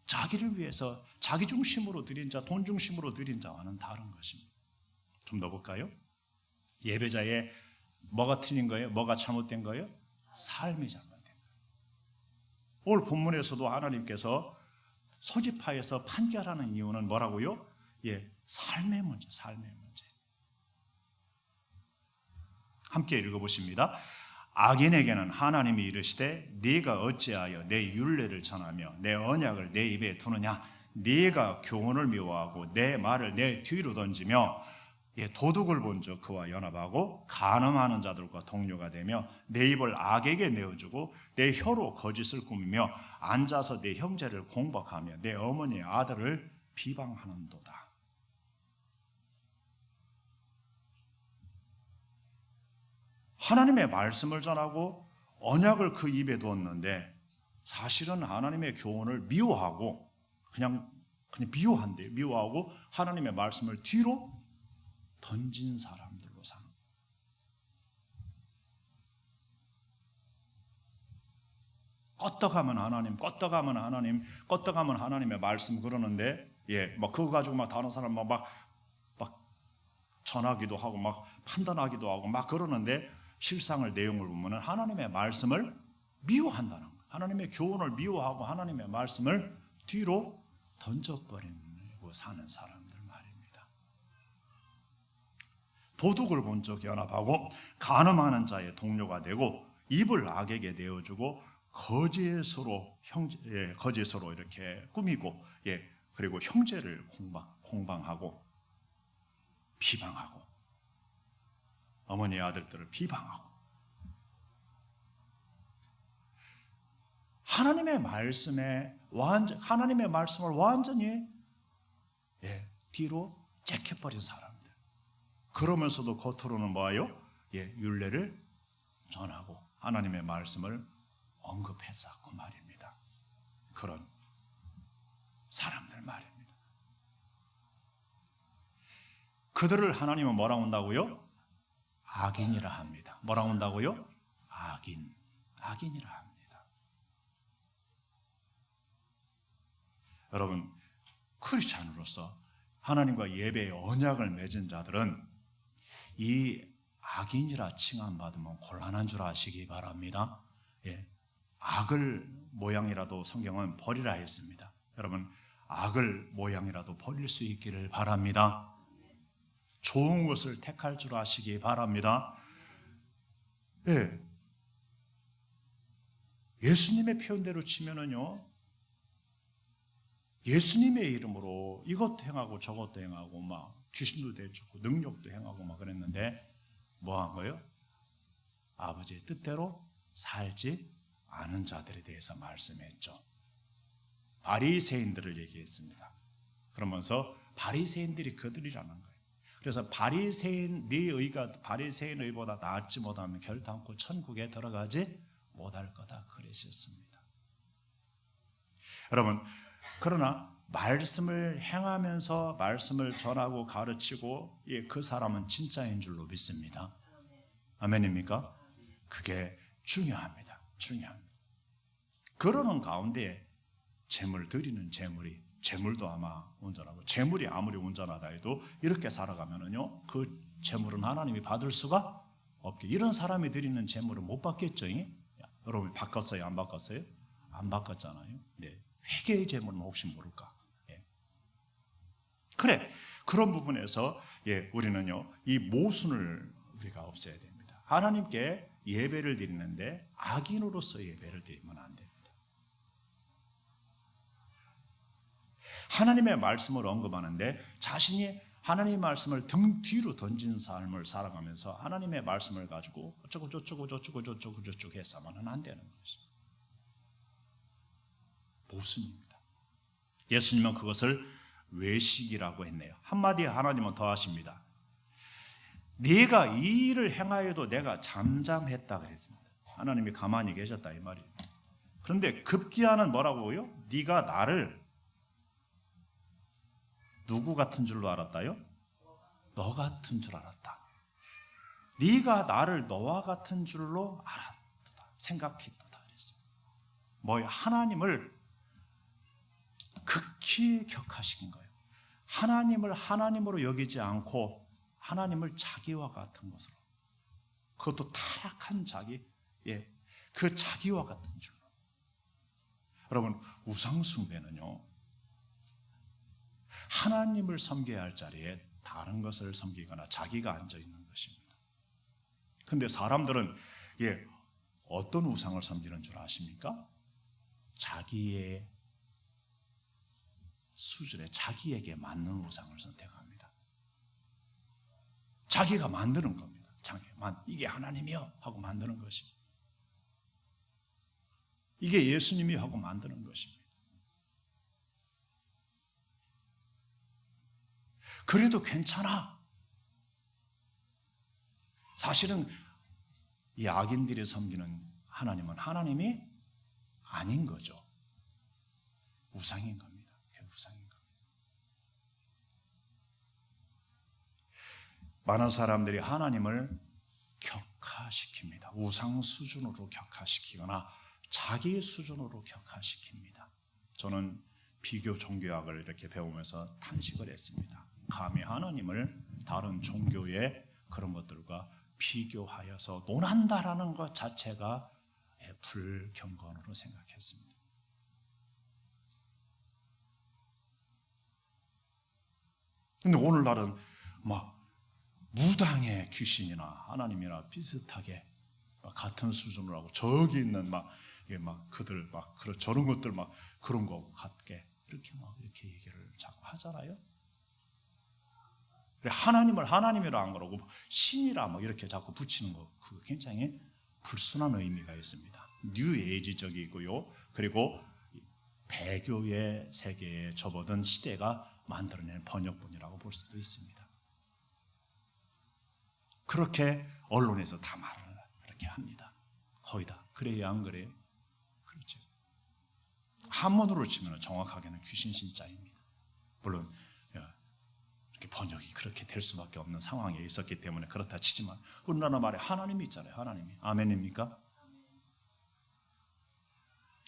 자기를 위해서 자기 중심으로 드린 자, 돈 중심으로 드린 자와는 다른 것입니다. 좀 더 볼까요? 예배자의 뭐가 틀린 거예요? 뭐가 잘못된 거예요? 삶이 잘못된 거예요. 오늘 본문에서도 하나님께서 소집하여서 판결하는 이유는 뭐라고요? 삶의 문제, 삶의 문제. 함께 읽어보십니다. 악인에게는 하나님이 이르시되 네가 어찌하여 내 율례를 전하며 내 언약을 내 입에 두느냐? 네가 교훈을 미워하고 내 말을 내 뒤로 던지며 도둑을 본즉 그와 연합하고 간음하는 자들과 동료가 되며 내 입을 악에게 내어주고 내 혀로 거짓을 꾸미며 앉아서 내 형제를 공박하며 내 어머니의 아들을 비방하는도다. 하나님의 말씀을 전하고 언약을 그 입에 두었는데 사실은 하나님의 교훈을 미워하고 그냥 미워한대요. 미워하고 하나님의 말씀을 뒤로 던진 사람들로 사는 거예요. 껐떡하면 하나님, 껐떡하면 하나님의 말씀 그러는데, 막 그거 가지고 막 다른 사람 막 전하기도 하고 막 판단하기도 하고 막 그러는데 실상을 내용을 보면은 하나님의 말씀을 미워한다는 거예요. 하나님의 교훈을 미워하고 하나님의 말씀을 뒤로 던져버리고 사는 사람들 말입니다. 도둑을 본 적 연합하고 간음하는 자의 동료가 되고 입을 악에게 내어주고 거짓으로 이렇게 꾸미고 그리고 형제를 공방하고 비방하고 어머니의 아들들을 비방하고 하나님의 말씀을 완전히 뒤로 째켜버린 사람들. 그러면서도 겉으로는 뭐예요? 율례를 전하고 하나님의 말씀을 언급했었고 말입니다. 그런 사람들 말입니다. 그들을 하나님은 뭐라고 한다고요? 악인이라 합니다. 뭐라고 한다고요? 악인이라 합니다. 여러분, 크리스찬으로서 하나님과 예배의 언약을 맺은 자들은 이 악인이라 칭함받으면 곤란한 줄 아시기 바랍니다. 악을 모양이라도 성경은 버리라 했습니다. 여러분, 악을 모양이라도 버릴 수 있기를 바랍니다. 좋은 것을 택할 줄 아시기 바랍니다. 예수님의 표현대로 치면은요, 예수님의 이름으로 이것도 행하고 저것도 행하고 막 귀신도 내쫓고 능력도 행하고 막 그랬는데 뭐 한 거예요? 아버지의 뜻대로 살지 않은 자들에 대해서 말씀했죠. 바리새인들을 얘기했습니다. 그러면서 바리새인들이 그들이라는 거예요. 그래서 바리새인 네 의가 바리새인 의보다 낫지 못하면 결단코 천국에 들어가지 못할 거다 그러셨습니다. 여러분, 그러나 말씀을 행하면서 말씀을 전하고 가르치고 그 사람은 진짜인 줄로 믿습니다. 아멘입니까? 그게 중요합니다. 중요합니다. 그러는 가운데 재물 드리는 재물도 아마 온전하고, 재물이 아무리 온전하다 해도 이렇게 살아가면은요, 그 재물은 하나님이 받을 수가 없게, 이런 사람이 드리는 재물은 못 받겠죠. 여러분 바꿨어요? 안 바꿨어요? 안 바꿨잖아요. 네. 회개의 재물은 혹시 모를까? 예. 그래, 그런 부분에서 우리는요, 이 모순을 우리가 없애야 됩니다. 하나님께 예배를 드리는데 악인으로서 예배를 드리면 안 됩니다. 하나님의 말씀을 언급하는데 자신이 하나님의 말씀을 등 뒤로 던진 삶을 살아가면서 하나님의 말씀을 가지고 어쩌고 저쩌고 해서만은 안 되는 것입니다. 모순입니다. 예수님은 그것을 외식이라고 했네요. 한마디에 하나님은 더 하십니다. 네가 이 일을 행하여도 내가 잠잠했다 그랬습니다. 하나님이 가만히 계셨다 이 말이에요. 그런데 급기야는 뭐라고요? 네가 나를 누구 같은 줄로 알았다요? 너 같은 줄 알았다. 네가 나를 너와 같은 줄로 알았다. 생각했다 그랬습니다. 뭐예요? 하나님을 극히 격하시킨 거예요. 하나님을 하나님으로 여기지 않고 하나님을 자기와 같은 것으로, 그것도 타락한 자기, 그 자기와 같은 줄로. 여러분, 우상숭배는요, 하나님을 섬겨야 할 자리에 다른 것을 섬기거나 자기가 앉아 있는 것입니다. 그런데 사람들은 어떤 우상을 섬기는 줄 아십니까? 자기의 수준에 자기에게 맞는 우상을 선택합니다. 자기가 만드는 겁니다. 이게 하나님이요 하고 만드는 것입니다. 이게 예수님이 하고 만드는 것입니다. 그래도 괜찮아. 사실은 이 악인들이 섬기는 하나님은 하나님이 아닌 거죠. 우상인 겁니다. 우상인 겁니다. 많은 사람들이 하나님을 격하시킵니다. 우상 수준으로 격하시키거나 자기 수준으로 격하시킵니다. 저는 비교 종교학을 이렇게 배우면서 탄식을 했습니다. 감히 하나님을 다른 종교의 그런 것들과 비교하여서 논한다라는 것 자체가 불경건으로 생각했습니다. 근데 오늘날은 무당의 귀신이나 하나님이나 비슷하게 같은 수준으로 하고, 저기 있는 그들 저런 것들 그런 거 같게 이렇게 얘기를 자꾸 하잖아요. 하나님을 하나님이라 안 그러고 신이라 이렇게 자꾸 붙이는 거, 그거 굉장히 불순한 의미가 있습니다. 뉴에이지적이고요. 그리고 배교의 세계에 접어든 시대가 만들어낸 번역본이라고 볼 수도 있습니다. 그렇게 언론에서 다 말을 이렇게 합니다. 거의 다. 그래요, 안 그래요? 그렇죠. 한문으로 치면 정확하게는 귀신 신자입니다. 물론 이렇게 번역이 그렇게 될 수밖에 없는 상황에 있었기 때문에 그렇다 치지만, 우리나라 말에 하나님이 있잖아요. 하나님이. 아멘입니까?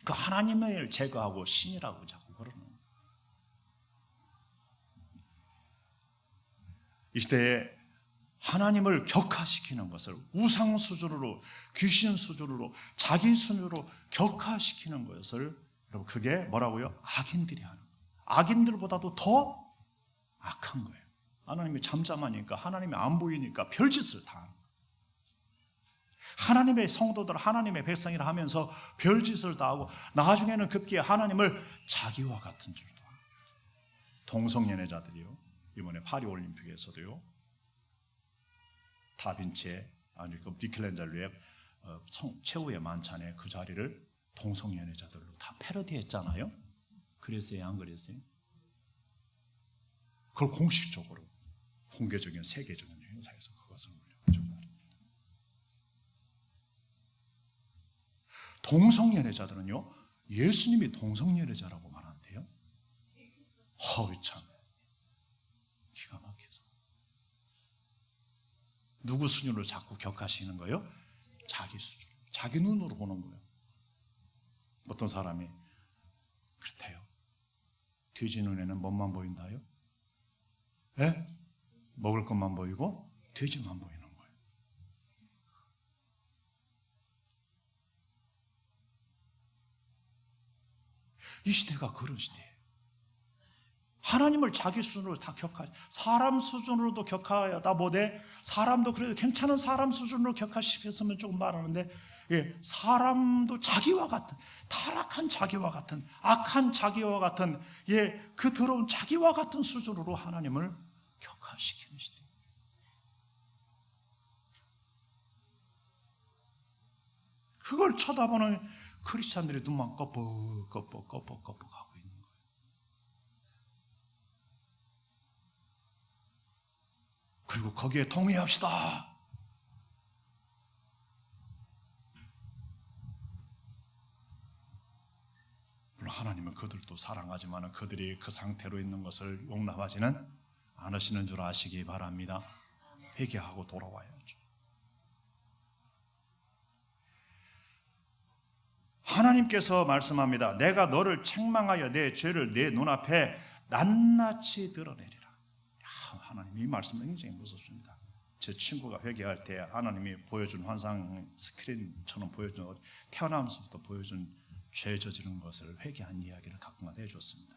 그 하나님을 제거하고 신이라고 자꾸 그러는 거예요. 이 시대에 하나님을 격하시키는 것을 우상 수준으로, 귀신 수준으로, 자기 수준으로 격하시키는 것을, 여러분, 그게 뭐라고요? 악인들이 하는 거예요. 악인들보다도 더 악한 거예요. 하나님이 잠잠하니까, 하나님이 안 보이니까 별짓을 다 하는 거예요. 하나님의 성도들, 하나님의 백성이라 하면서 별짓을 다 하고, 나중에는 급기야 하나님을 자기와 같은 줄도 하고. 동성연애자들이요, 이번에 파리올림픽에서도요, 다빈치의, 미켈란젤로의 최후의 만찬에 그 자리를 동성연애자들로 다 패러디했잖아요. 그랬어요, 안 그랬어요? 그걸 공식적으로 공개적인 세계적인 행사에서 그것을 올려가지고, 동성연애자들은요, 예수님이 동성연애자라고 말합니다. 참 기가 막혀서. 누구 수준으로 자꾸 격하시는 거예요? 자기 수준, 자기 눈으로 보는 거예요. 어떤 사람이 그렇대요. 돼지 눈에는 뭐만 보인다요? 예? 먹을 것만 보이고 돼지만 보이는 거예요. 이 시대가 그런 시대예요. 하나님을 자기 수준으로 다 격하, 사람 수준으로도 격하다 못해 사람도 그래도 괜찮은 사람 수준으로 격하시켰으면 조금 말하는데, 예, 사람도 자기와 같은 타락한 자기와 같은 악한 자기와 같은, 예, 그 더러운 자기와 같은 수준으로 하나님을 격하시키는 시대. 그걸 쳐다보는 크리스찬들의 눈만 껍벅하고 있는 거예요. 그리고 거기에 동의합시다. 물론 하나님은 그들도 사랑하지만 그들이 그 상태로 있는 것을 용납하지는 않으시는 줄 아시기 바랍니다. 회개하고 돌아와야죠. 하나님께서 말씀합니다. 내가 너를 책망하여 내 죄를 내 눈앞에 낱낱이 드러내리라. 하나님 이 말씀은 굉장히 무섭습니다. 제 친구가 회개할 때 하나님이 보여준 환상 스크린처럼 보여준, 태어나면서부터 보여준 죄 저지른 것을 회개한 이야기를 가끔가다 해줬습니다.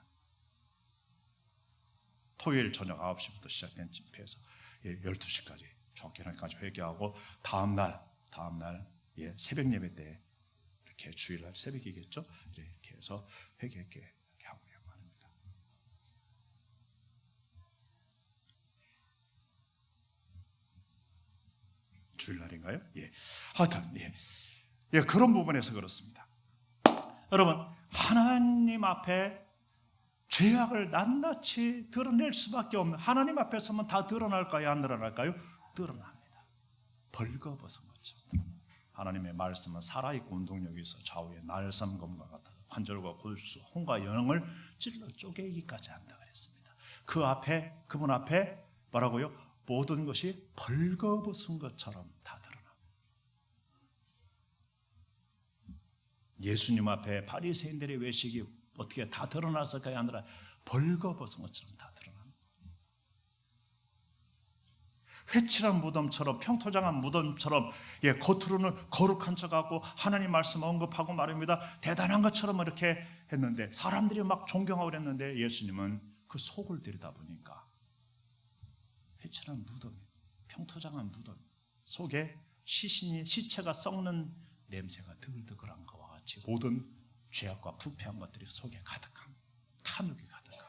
토요일 저녁 9시부터 시작된 집회에서 12시까지 쫓겨날까지 회개하고 다음날 새벽 예배 때 이렇게 주일날 새벽이겠죠? 이렇게 해서 회개하게 하고 합니다. 주일날인가요? 예. 하여튼 그런 부분에서 그렇습니다. 여러분, 하나님 앞에 죄악을 낱낱이 드러낼 수밖에 없는, 하나님 앞에 서면 다 드러날까요? 안 드러날까요? 드러납니다. 벌거벗은 것처럼. 하나님의 말씀은 살아있고 운동력이 있어 좌우에 날섬검과 같아 관절과 골수, 혼과 영을 찔러 쪼개기까지 한다 그랬습니다. 그 앞에, 그분 앞에 뭐라고요? 모든 것이 벌거벗은 것처럼 다 드러납니다. 예수님 앞에 바리새인들의 외식이 어떻게 다 드러났을까요? 아니라 벌거벗은 것처럼 다 드러납니다. 회칠한 무덤처럼, 평토장한 무덤처럼, 겉으로는 거룩한 척하고 하나님 말씀 언급하고 말입니다. 대단한 것처럼 이렇게 했는데 사람들이 막 존경하고 그랬는데 예수님은 그 속을 들여다보니까 회칠한 무덤, 평토장한 무덤 속에 시체가 썩는 냄새가 드글드글한 것과 같이 모든 죄악과 부패한 것들이 속에 가득한, 탐욕이 가득한.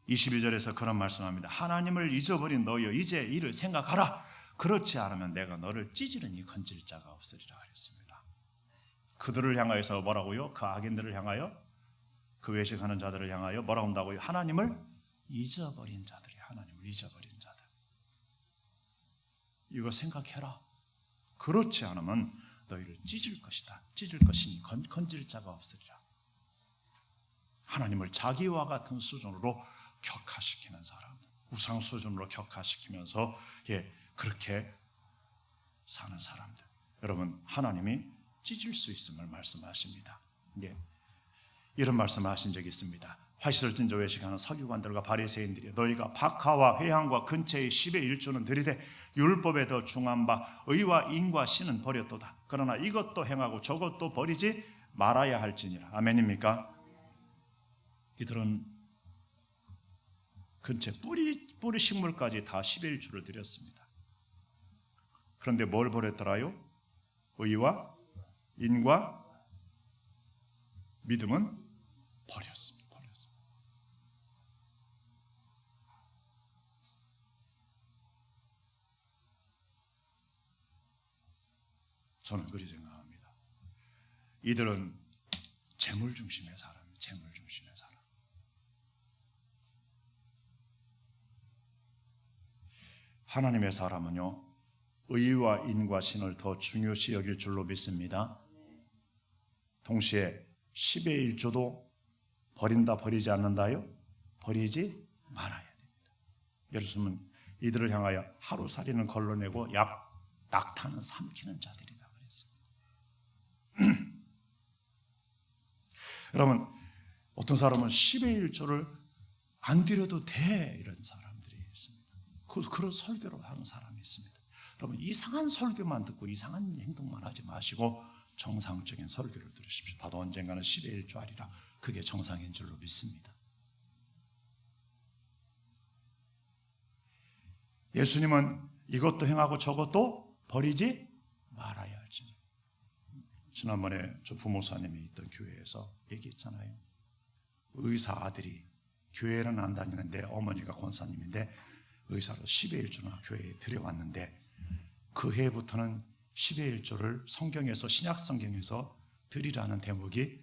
22절에서 그런 말씀합니다. 하나님을 잊어버린 너여 이제 이를 생각하라. 그렇지 않으면 내가 너를 찌질으니 건질 자가 없으리라 그랬습니다. 그들을 향하여서 뭐라고요? 그 악인들을 향하여, 그 외식하는 자들을 향하여 뭐라고 한다고요? 하나님을 잊어버린 자들이, 하나님을 잊어버린 자들. 이거 생각해라. 그렇지 않으면 너희를 찢을 것이다. 찢을 것이니 건질 자가 없으리라. 하나님을 자기와 같은 수준으로 격하시키는 사람, 우상 수준으로 격하시키면서 그렇게 사는 사람들. 여러분, 하나님이 찢을 수 있음을 말씀하십니다. 이런 말씀을 하신 적이 있습니다. 화시설진저 외식하는 서기관들과 바리새인들이 너희가 박하와 회향과 근처의 10의 1조는 드리되 율법에 더 중한 바 의와 인과 신은 버렸도다. 그러나 이것도 행하고 저것도 버리지 말아야 할지니라. 아멘입니까? 이들은 근처 뿌리 식물까지 다 10의 1조를 드렸습니다. 그런데 뭘 버렸더라요? 의와 인과 믿음은 버렸습니다. 저는 그렇게 생각합니다. 이들은 재물 중심의 사람입니다. 재물 중심의 사람. 하나님의 사람은요, 의와 인과 신을 더 중요시 여길 줄로 믿습니다. 동시에 10의 1조도 버린다 버리지 않는다요? 버리지 말아야 됩니다. 예수님은 이들을 향하여 하루살이는 걸러내고 낙타는 삼키는 자들이다 그랬습니다. 여러분, 어떤 사람은 10의 1조를 안 드려도 돼 이런 사람들이 있습니다. 그런 설교를 하는 사람이 있습니다. 여러분, 이상한 설교만 듣고 이상한 행동만 하지 마시고 정상적인 설교를 들으십시오. 나도 언젠가는 10의 1조 하리라. 그게 정상인 줄로 믿습니다. 예수님은 이것도 행하고 저것도 버리지 말아야 할지. 지난번에 저 부모사님이 있던 교회에서 얘기했잖아요. 의사 아들이 교회는 안 다니는데 어머니가 권사님인데 의사로 10의 1조나 교회에 들여왔는데 그 해부터는 10의 1조를 성경에서 신약 성경에서 드리라는 대목이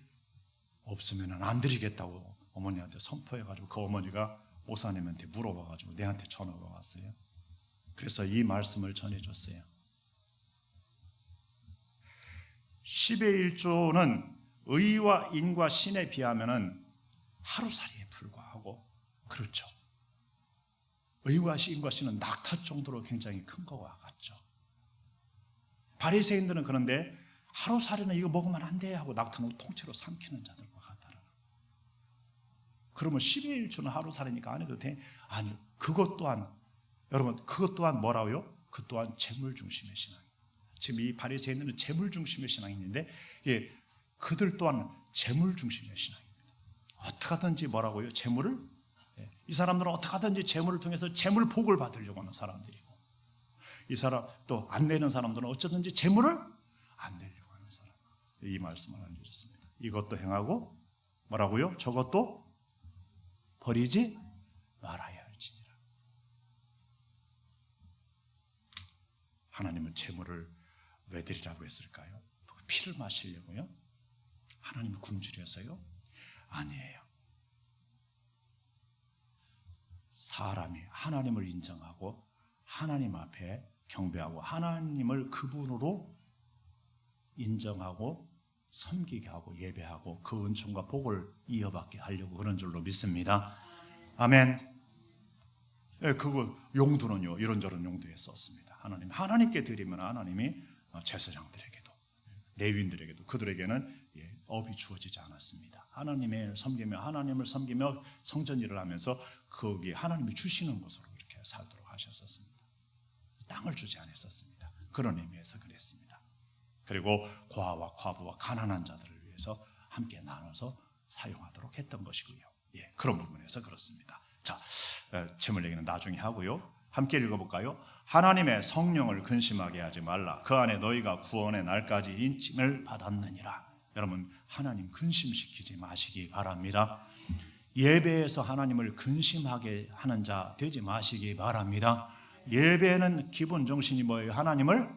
없으면 안 드리겠다고 어머니한테 선포해가지고 그 어머니가 목사님한테 물어봐가지고 내한테 전화가 왔어요. 그래서 이 말씀을 전해줬어요. 10의 1조는 의와 인과 신에 비하면 하루살이에 불과하고, 그렇죠. 의와 인과 신은 낙타 정도로 굉장히 큰 것과 같죠. 바리새인들은 그런데 하루살이는 이거 먹으면 안 돼 하고 낙타는 통째로 삼키는 자들과 같다는. 그러면 10의 1조는 하루살이니까 안 해도 돼? 아니, 그것 또한 여러분, 그것 또한 뭐라고요? 그 또한 재물 중심의 신앙. 지금 이 바리새인들은 재물 중심의 신앙이 있는데, 예, 그들 또한 재물 중심의 신앙입니다. 어떻게 하든지 뭐라고요? 재물을, 예, 이 사람들은 어떻게 하든지 재물을 통해서 재물 복을 받으려고 하는 사람들이고, 이 사람 또 안 내는 사람들은 어쩌든지 재물을 안 내려고 하는 사람. 이 말씀을 알려줬습니다. 이것도 행하고 뭐라고요? 저것도 버리지 말아야 할지니라. 하나님은 재물을 왜 드리라고 했을까요? 피를 마시려고요? 하나님은 굶주려서요? 아니에요. 사람이 하나님을 인정하고 하나님 앞에 경배하고 하나님을 그분으로 인정하고 섬기게 하고 예배하고 그 은총과 복을 이어받게 하려고 그런 줄로 믿습니다. 아멘. 예, 그거 용도는요 이런저런 용도에 썼습니다. 하나님께 드리면 하나님이 제사장들에게도 레위인들에게도 그들에게는 업이 주어지지 않았습니다. 하나님을 섬기며 성전 일을 하면서 거기에 하나님이 주시는 것으로 이렇게 살도록 하셨었습니다. 땅을 주지 않았었습니다. 그런 의미에서 그랬습니다. 그리고 고아와 과부와 가난한 자들을 위해서 함께 나눠서 사용하도록 했던 것이고요. 예, 그런 부분에서 그렇습니다. 자, 재물 얘기는 나중에 하고요. 함께 읽어볼까요? 하나님의 성령을 근심하게 하지 말라. 그 안에 너희가 구원의 날까지 인침을 받았느니라. 여러분, 하나님 근심시키지 마시기 바랍니다. 예배에서 하나님을 근심하게 하는 자 되지 마시기 바랍니다. 예배는 기본 정신이 뭐예요? 하나님을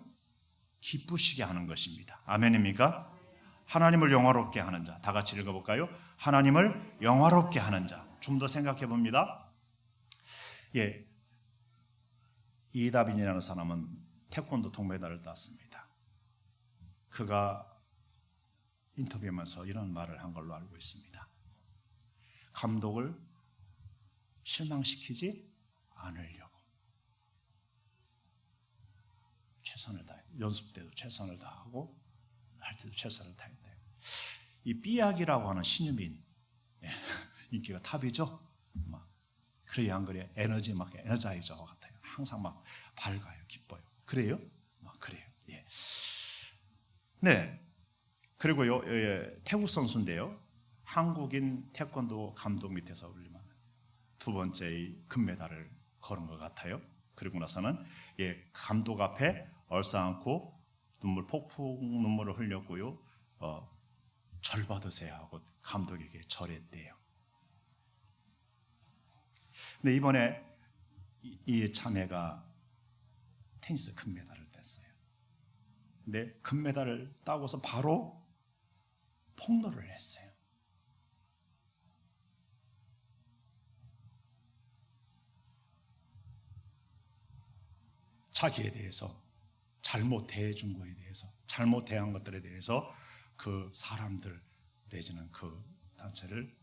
기쁘시게 하는 것입니다. 아멘입니까? 하나님을 영화롭게 하는 자. 다 같이 읽어볼까요? 하나님을 영화롭게 하는 자. 좀 더 생각해 봅니다. 예, 이다빈이라는 사람은 태권도 동메달을 땄습니다. 그가 인터뷰하면서 이런 말을 한 걸로 알고 있습니다. 감독을 실망시키지 않으려고 최선을 다해, 연습 때도 최선을 다하고 할 때도 최선을 다했대요. 이 삐약이라고 하는 신유민, 인기가 탑이죠. 그래야 안 그래요? 에너자이저 같아요. 항상 막 밝아요, 기뻐요. 그래요? 그래요. 예. 네. 그리고요, 태국 선수인데요. 한국인 태권도 감독 밑에서 올리면 두 번째 금메달을 거는 것 같아요. 그리고 나서는 감독 앞에 얼싸안고 폭풍 눈물을 흘렸고요. 절 받으세요 하고 감독에게 절했대요. 근데 이번에 이 자매가 테니스 금메달을 땄어요. 근데 금메달을 따고서 바로 폭로를 했어요. 자기에 대해서 잘못 대해준 거에 대해서 잘못 대한 것들에 대해서 그 사람들 내지는 그 단체를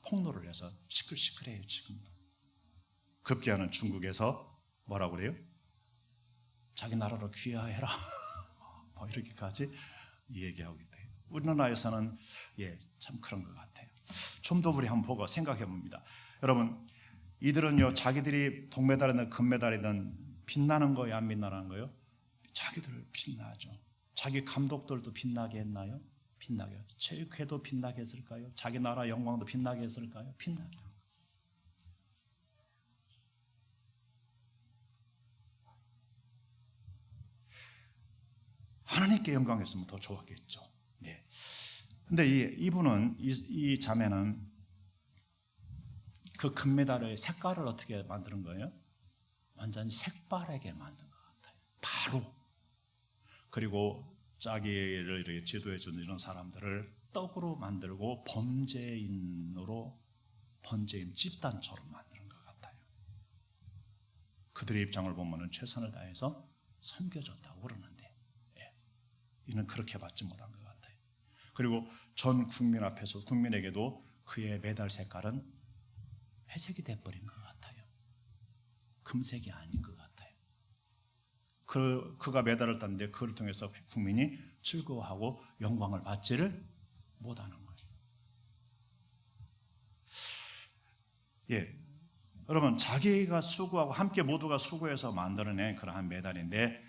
폭로를 해서 시끌시끌해요. 지금도. 급기야는 중국에서 뭐라고 그래요? 자기 나라로 귀화해라. 뭐 이렇게까지 얘기하고 있대요. 우리나라에서는 참 그런 것 같아요. 좀 더 우리 한번 보고 생각해 봅니다. 여러분, 이들은요 자기들이 동메달이든 금메달이든 빛나는 거예요, 안 빛나는 거예요? 자기들 빛나죠. 자기 감독들도 빛나게 했나요? 빛나게. 체육회도 빛나게 했을까요? 자기 나라 영광도 빛나게 했을까요? 빛나게. 하나님께 영광했으면 더 좋았겠죠. 네. 근데 이분은 이 자매는 그 금메달의 색깔을 어떻게 만드는 거예요? 완전히 색바래게 만든 것 같아요. 바로. 그리고 자기를 이렇게 지도해 주는 이런 사람들을 떡으로 만들고 범죄인 집단처럼 만드는 것 같아요. 그들의 입장을 보면 최선을 다해서 섬겨줬다고 그러는데 이는 그렇게 받지 못한 것 같아요. 그리고 전 국민 앞에서 국민에게도 그의 메달 색깔은 회색이 돼버린 것 같아요. 금색이 아닌 것 같아요. 그가 메달을 땄는데 그를 통해서 국민이 즐거워하고 영광을 받지를 못하는 거예요. 여러분, 자기가 수고하고 함께 모두가 수고해서 만들어낸 그러한 메달인데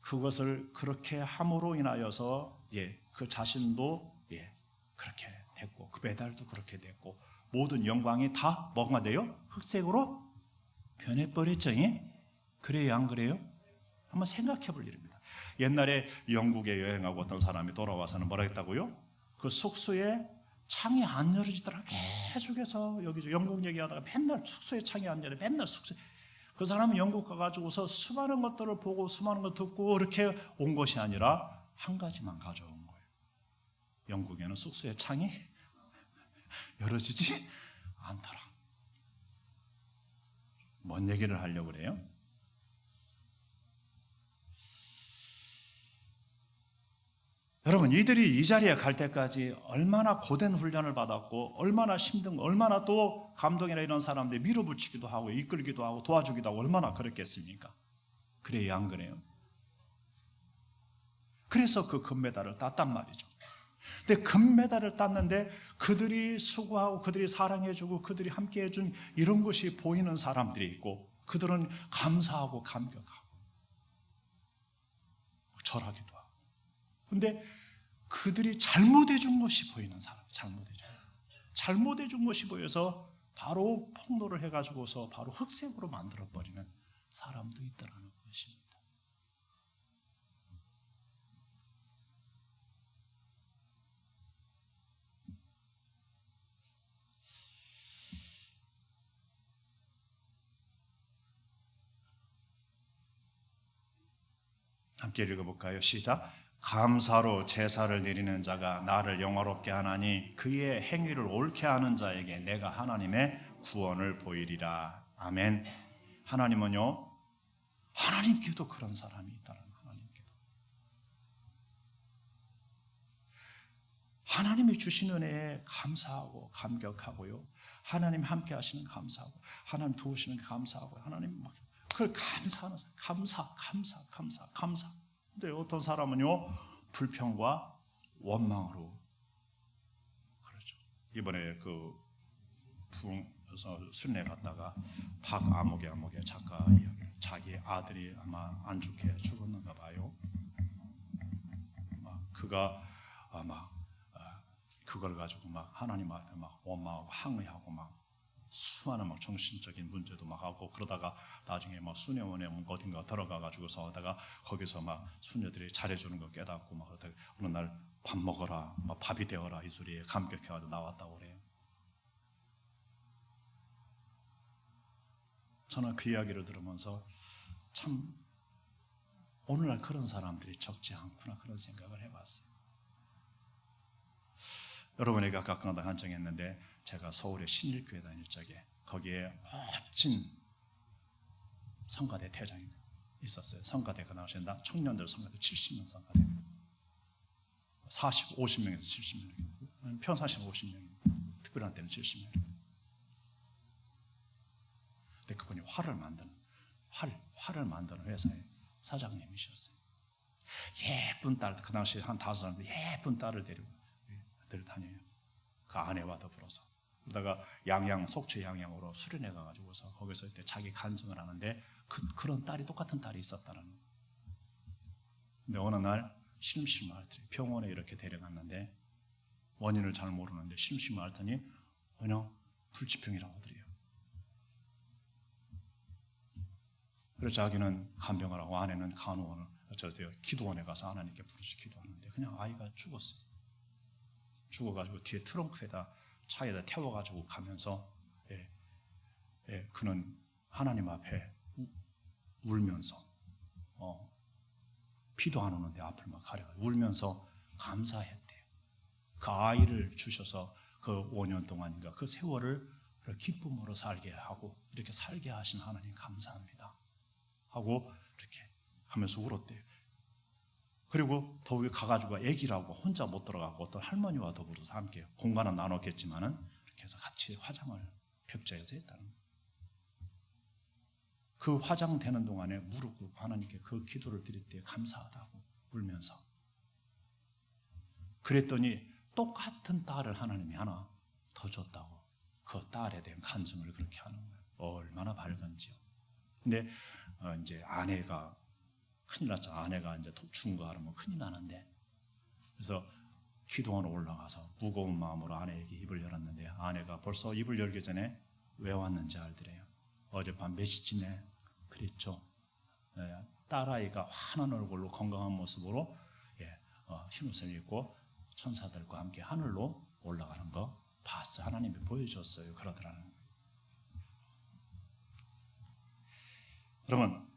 그것을 그렇게 함으로 인하여서 그 자신도 그렇게 됐고 그 메달도 그렇게 됐고 모든 영광이 다 뭐가 돼요? 흑색으로 변해버렸죠. 그래요, 안 그래요? 한번 생각해 볼 일입니다. 옛날에 영국에 여행하고 어떤 사람이 돌아와서는 뭐라 했다고요? 그 숙소에 창이 안 열어지더라. 계속해서 여기서 영국 얘기하다가 맨날 숙소에 창이 안 열려. 맨날 숙소에. 그 사람은 영국 가가지고서 수많은 것들을 보고 수많은 것 듣고 이렇게 온 것이 아니라 한 가지만 가져온 거예요. 영국에는 숙소에 창이 열어지지 않더라. 뭔 얘기를 하려고 그래요? 여러분, 이들이 이 자리에 갈 때까지 얼마나 고된 훈련을 받았고 얼마나 힘든, 얼마나 또 감독이나 이런 사람들이 밀어붙이기도 하고 이끌기도 하고 도와주기도 하고 얼마나 그랬겠습니까? 그래요, 안 그래요? 그래서 그 금메달을 땄단 말이죠. 근데 금메달을 땄는데 그들이 수고하고 그들이 사랑해주고 그들이 함께해준 이런 것이 보이는 사람들이 있고 그들은 감사하고 감격하고 절하기도 하고. 근데 그들이 잘못해준 것이 보이는 사람, 잘못해준 것이 보여서 바로 폭로를 해가지고서 바로 흑색으로 만들어버리는 사람도 있다는 것입니다. 함께 읽어볼까요? 시작. 감사로 제사를 드리는 자가 나를 영화롭게 하나니 그의 행위를 옳게 하는 자에게 내가 하나님의 구원을 보이리라. 아멘. 하나님은요, 하나님께도 그런 사람이 있다는, 하나님께도 하나님이 주신 은혜에 감사하고 감격하고요, 하나님 함께 하시는 감사하고 하나님 도우시는 감사하고 하나님 막 그걸 감사하는 사람, 감사. 근데 어떤 사람은요 불평과 원망으로 그렇죠. 이번에 그 부흥에서 순례 갔다가 박아무개 작가 이야기, 자기 아들이 아마 안 좋게 죽었는가 봐요. 그가 아마 그걸 가지고 막 하나님 앞에 막 원망하고 항의하고 막 수많은 막 정신적인 문제도 막 하고 그러다가 나중에 막 수녀원에 어딘가 들어가 가지고서 하다가 거기서 막 수녀들이 잘해주는 거 깨닫고 막 그러다가 어느 날 밥 먹어라, 막 밥이 되어라 이 소리에 감격해가지고 나왔다고 그래요. 저는 그 이야기를 들으면서 참 오늘날 그런 사람들이 적지 않구나 그런 생각을 해봤어요. 여러분에게 아까 간증했는데 제가 서울의 신일교회 다닐 적에 거기에 멋진 성가대 대장이 있었어요. 성가대가 나오신 청년들 성가대 70명 성가대 50명에서 70명 평상시는 50명, 특별한 때는 70명. 근데 그분이 활을 만드는 회사의 사장님이셨어요. 예쁜 딸, 그 당시에 한 5살 예쁜 딸을 데리고 다녀요. 그 아내와 더불어서. 그러다가 속초 양양으로 수련회 가가지고서 거기서 이제 자기 간증을 하는데 그런 딸이 똑같은 딸이 있었다는 거예요. 근데 어느 날 심심할 때 병원에 이렇게 데려갔는데 원인을 잘 모르는데 심심할 테니 그냥 불치병이라고 하더래요. 그래서 자기는 간병을 하고 아내는 간호원을 기도원에 가서 하나님께 부르시 기도하는데 그냥 아이가 죽었어요. 죽어가지고 뒤에 트렁크에다 차에다 태워가지고 가면서 그는 하나님 앞에 울면서 피도 안 오는데 앞을 막 가려가지고 울면서 감사했대요. 그 아이를 주셔서 그 5년 동안인가 그 세월을 기쁨으로 살게 하고 이렇게 살게 하신 하나님 감사합니다 하고 이렇게 하면서 울었대요. 그리고 더욱이 가가지고 애기라고 혼자 못 들어가고 어떤 할머니와 더불어서 함께 공간은 나눴겠지만은 이렇게 해서 같이 화장을 벽자에서 했다는 거예요. 그 화장되는 동안에 무릎 꿇고 하나님께 그 기도를 드릴 때 감사하다고 울면서 그랬더니 똑같은 딸을 하나님이 하나 더 줬다고 그 딸에 대한 간증을 그렇게 하는 거예요. 얼마나 밝은지요. 근데 이제 아내가 큰일 났죠. 아내가 이제 죽은 거 알으면 큰일 나는데 그래서 기도원에 올라가서 무거운 마음으로 아내에게 입을 열었는데 아내가 벌써 입을 열기 전에 왜 왔는지 알더래요. 어젯밤 몇 시쯤에 그랬죠. 딸아이가 환한 얼굴로 건강한 모습으로 흰옷을 입고 천사들과 함께 하늘로 올라가는 거 봤어요. 하나님이 보여줬어요. 그러더라는 거예요. 여러분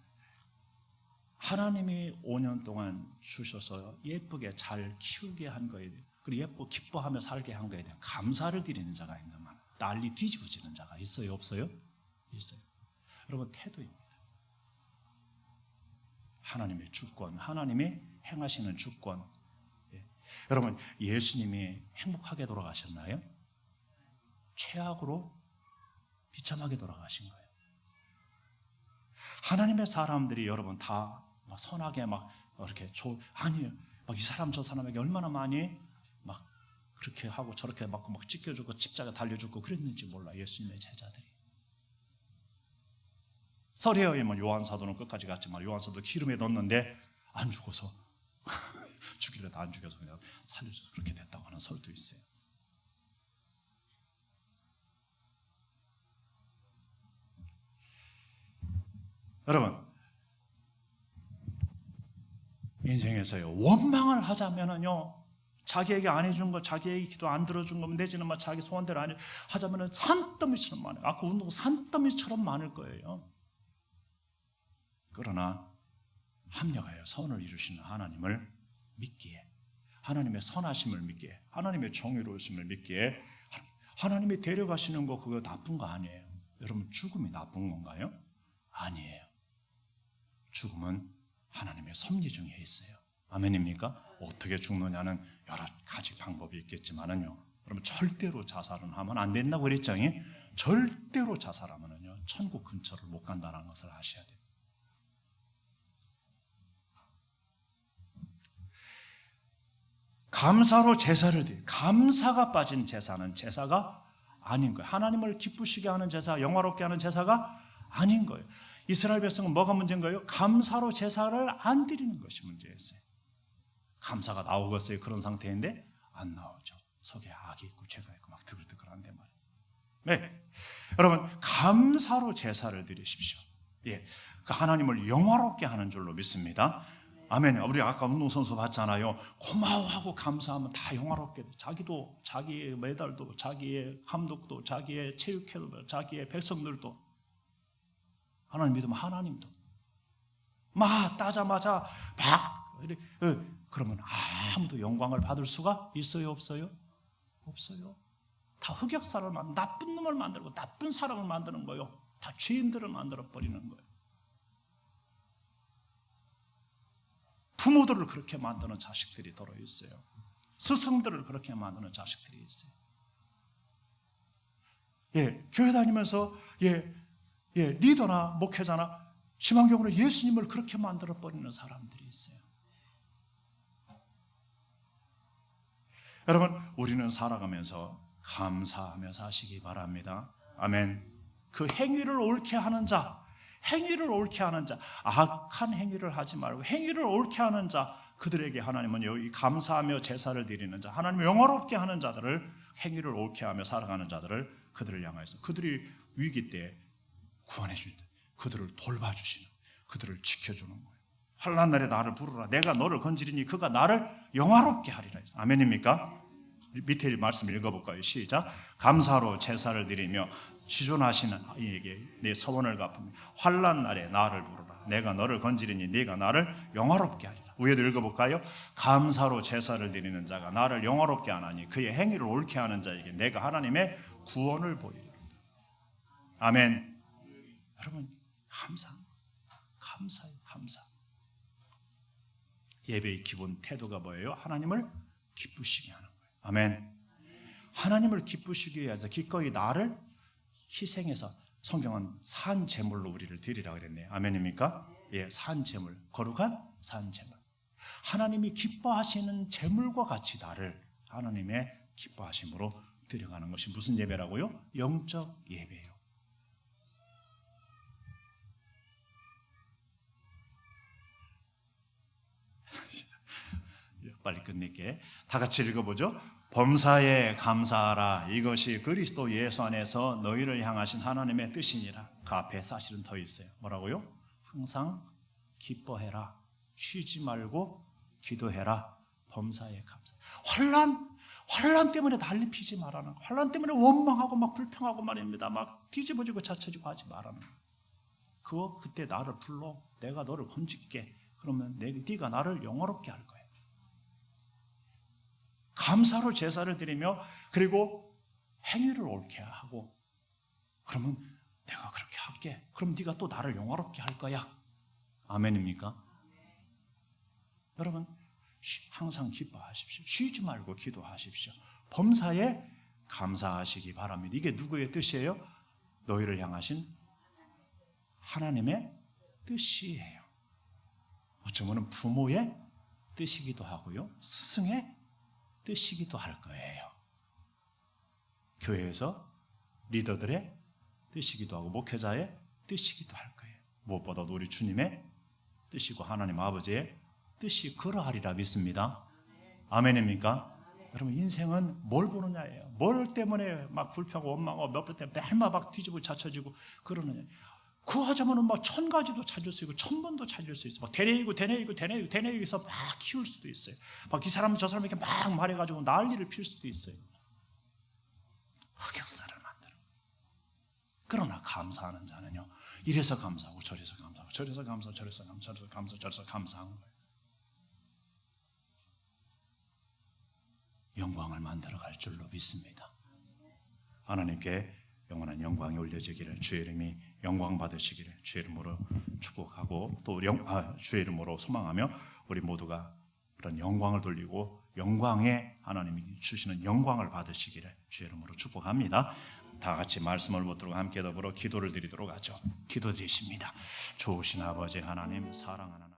하나님이 5년 동안 주셔서 예쁘게 잘 키우게 한 거에 대해 그리고 예쁘고 기뻐하며 살게 한 거에 대한 감사를 드리는 자가 있는 말 난리 뒤집어지는 자가 있어요? 없어요? 있어요. 여러분 태도입니다. 하나님의 주권, 하나님이 행하시는 주권. 여러분 예수님이 행복하게 돌아가셨나요? 최악으로 비참하게 돌아가신 거예요. 하나님의 사람들이 여러분 다 선하게 막 이렇게 아니에요. 막 이 사람 저 사람에게 얼마나 많이 막 그렇게 하고 저렇게 막 찢겨주고 십자가 달려주고 그랬는지 몰라. 예수님의 제자들이. 서리아에 요한 사도는 끝까지 갔지만 요한 사도 기름에 넣었는데 안 죽어서 죽이려다 안 죽여서 그냥 살려줘서 그렇게 됐다고 하는 설도 있어요. 여러분 인생에서요 원망을 하자면은요 자기에게 안 해준 거 자기에게 기도 안 들어준 거 내지는 자기 소원대로 안 하자면은 산더미처럼 많아요. 아까 운동 산더미처럼 많을 거예요. 그러나 합력하여 선을 이루시는 하나님을 믿기에 하나님의 선하심을 믿기에 하나님의 정의로우심을 믿기에 하나님이 데려가시는 거 그거 나쁜 거 아니에요. 여러분 죽음이 나쁜 건가요? 아니에요. 죽음은 하나님의 섭리 중에 있어요. 아멘입니까? 어떻게 죽느냐는 여러 가지 방법이 있겠지만은요. 여러분 절대로 자살은 하면 안 된다고 그랬죠. 절대로 자살하면은요 천국 근처를 못 간다는 것을 아셔야 돼요. 감사로 제사를 드려. 감사가 빠진 제사는 제사가 아닌 거예요. 하나님을 기쁘시게 하는 제사, 영화롭게 하는 제사가 아닌 거예요. 이스라엘 백성은 뭐가 문제인 거예요? 감사로 제사를 안 드리는 것이 문제였어요. 감사가 나오겠어요? 그런 상태인데 안 나오죠. 속에 악이 있고 죄가 있고 막 드글드글한데 말이에요. 네, 여러분 감사로 제사를 드리십시오. 예, 그 하나님을 영화롭게 하는 줄로 믿습니다. 아멘. 우리 아까 운동선수 봤잖아요. 고마워하고 감사하면 다 영화롭게 돼. 자기도 자기의 메달도 자기의 감독도 자기의 체육회도 자기의 백성들도 하나님 믿으면 하나님도 막 따자마자 막 그러면 아무도 영광을 받을 수가 있어요? 없어요? 없어요. 다 흑역사를 나쁜 놈을 만들고 나쁜 사람을 만드는 거예요. 다 죄인들을 만들어 버리는 거예요. 부모들을 그렇게 만드는 자식들이 들어 있어요. 스승들을 그렇게 만드는 자식들이 있어요. 교회 다니면서 리더나 목회자나 심한경우는 예수님을 그렇게 만들어 버리는 사람들이 있어요. 여러분, 우리는 살아가면서 감사하며 사시기 바랍니다. 아멘. 그 행위를 옳게 하는 자, 악한 행위를 하지 말고 행위를 옳게 하는 자, 그들에게 하나님은 이 감사하며 제사를 드리는 자, 하나님을 영화롭게 하는 자들을, 행위를 옳게 하며 살아가는 자들을, 그들을 향해서 그들이 위기 때 구원해 주시는, 그들을 돌봐주시는, 그들을 지켜주는 거예요. 환난 날에 나를 부르라, 내가 너를 건지리니 그가 나를 영화롭게 하리라 했어요. 아멘입니까? 밑에 말씀 읽어볼까요? 시작. 감사로 제사를 드리며 지존하시는 이에게 내 서원을 갚으며 환난 날에 나를 부르라, 내가 너를 건지리니 네가 나를 영화롭게 하리라. 위에도 읽어볼까요? 감사로 제사를 드리는 자가 나를 영화롭게 하나니 그의 행위를 옳게 하는 자에게 내가 하나님의 구원을 보이리라. 아멘. 여러분, 감사해요. 감사. 예배의 기본 태도가 뭐예요? 하나님을 기쁘시게 하는 거예요. 아멘. 하나님을 기쁘시게 위해서 기꺼이 나를 희생해서, 성경은 산 제물로 우리를 드리라 그랬네요. 아멘입니까? 산 제물, 거룩한 산 제물. 하나님이 기뻐하시는 제물과 같이 나를 하나님의 기뻐하심으로 드려가는 것이 무슨 예배라고요? 영적 예배예요. 빨리 끝낼게. 다 같이 읽어보죠. 범사에 감사하라, 이것이 그리스도 예수 안에서 너희를 향하신 하나님의 뜻이니라. 그 앞에 사실은 더 있어요. 뭐라고요? 항상 기뻐해라, 쉬지 말고 기도해라. 범사에 감사. 환난 때문에 난리 피지 말라는 거예요. 환난 때문에 원망하고 막 불평하고 말입니다. 막 뒤집어지고 자처지고 하지 말라는 거예요. 그때 나를 불러, 내가 너를 건질게. 그러면 네가 나를 영화롭게 할 거예요. 감사로 제사를 드리며, 그리고 행위를 옳게 하고, 그러면 내가 그렇게 할게. 그럼 네가 또 나를 영화롭게 할 거야. 아멘입니까? 여러분, 항상 기뻐하십시오. 쉬지 말고 기도하십시오. 범사에 감사하시기 바랍니다. 이게 누구의 뜻이에요? 너희를 향하신 하나님의 뜻이에요. 어쩌면 부모의 뜻이기도 하고요, 스승의 뜻이기도 할 거예요. 교회에서 리더들의 뜻이기도 하고 목회자의 뜻이기도 할 거예요. 무엇보다도 우리 주님의 뜻이고 하나님 아버지의 뜻이 그러하리라 믿습니다. 아멘입니까? 여러분, 인생은 뭘 보느냐예요. 뭘 때문에 막 불평하고 원망하고 몇 번 때문에 맨날 막 뒤지고 자처지고 그러느냐. 그 하자면은 막 1000가지도 찾을 수 있고 1000번도 찾을 수 있어. 막 되뇌이고서 막 키울 수도 있어요. 막 이 사람 저 사람에게 막 말해가지고 난리를 필 수도 있어요. 흑역사를 만드는. 그러나 감사하는 자는요, 이래서 감사하고 저래서 감사하고 저래서 감사하고 저래서 감사하고 저래서 감사하는 거예요. 영광을 만들어갈 줄로 믿습니다. 하나님께 영원한 영광이 올려지기를, 주의 이름이 영광 받으시기를 주의 이름으로 축복하고, 또 주의 이름으로 소망하며 우리 모두가 그런 영광을 돌리고 영광에 하나님이 주시는 영광을 받으시기를 주의 이름으로 축복합니다. 다 같이 말씀을 붙들고 함께 더불어 기도를 드리도록 하죠. 기도 드리십니다. 좋으신 아버지 하나님, 사랑하는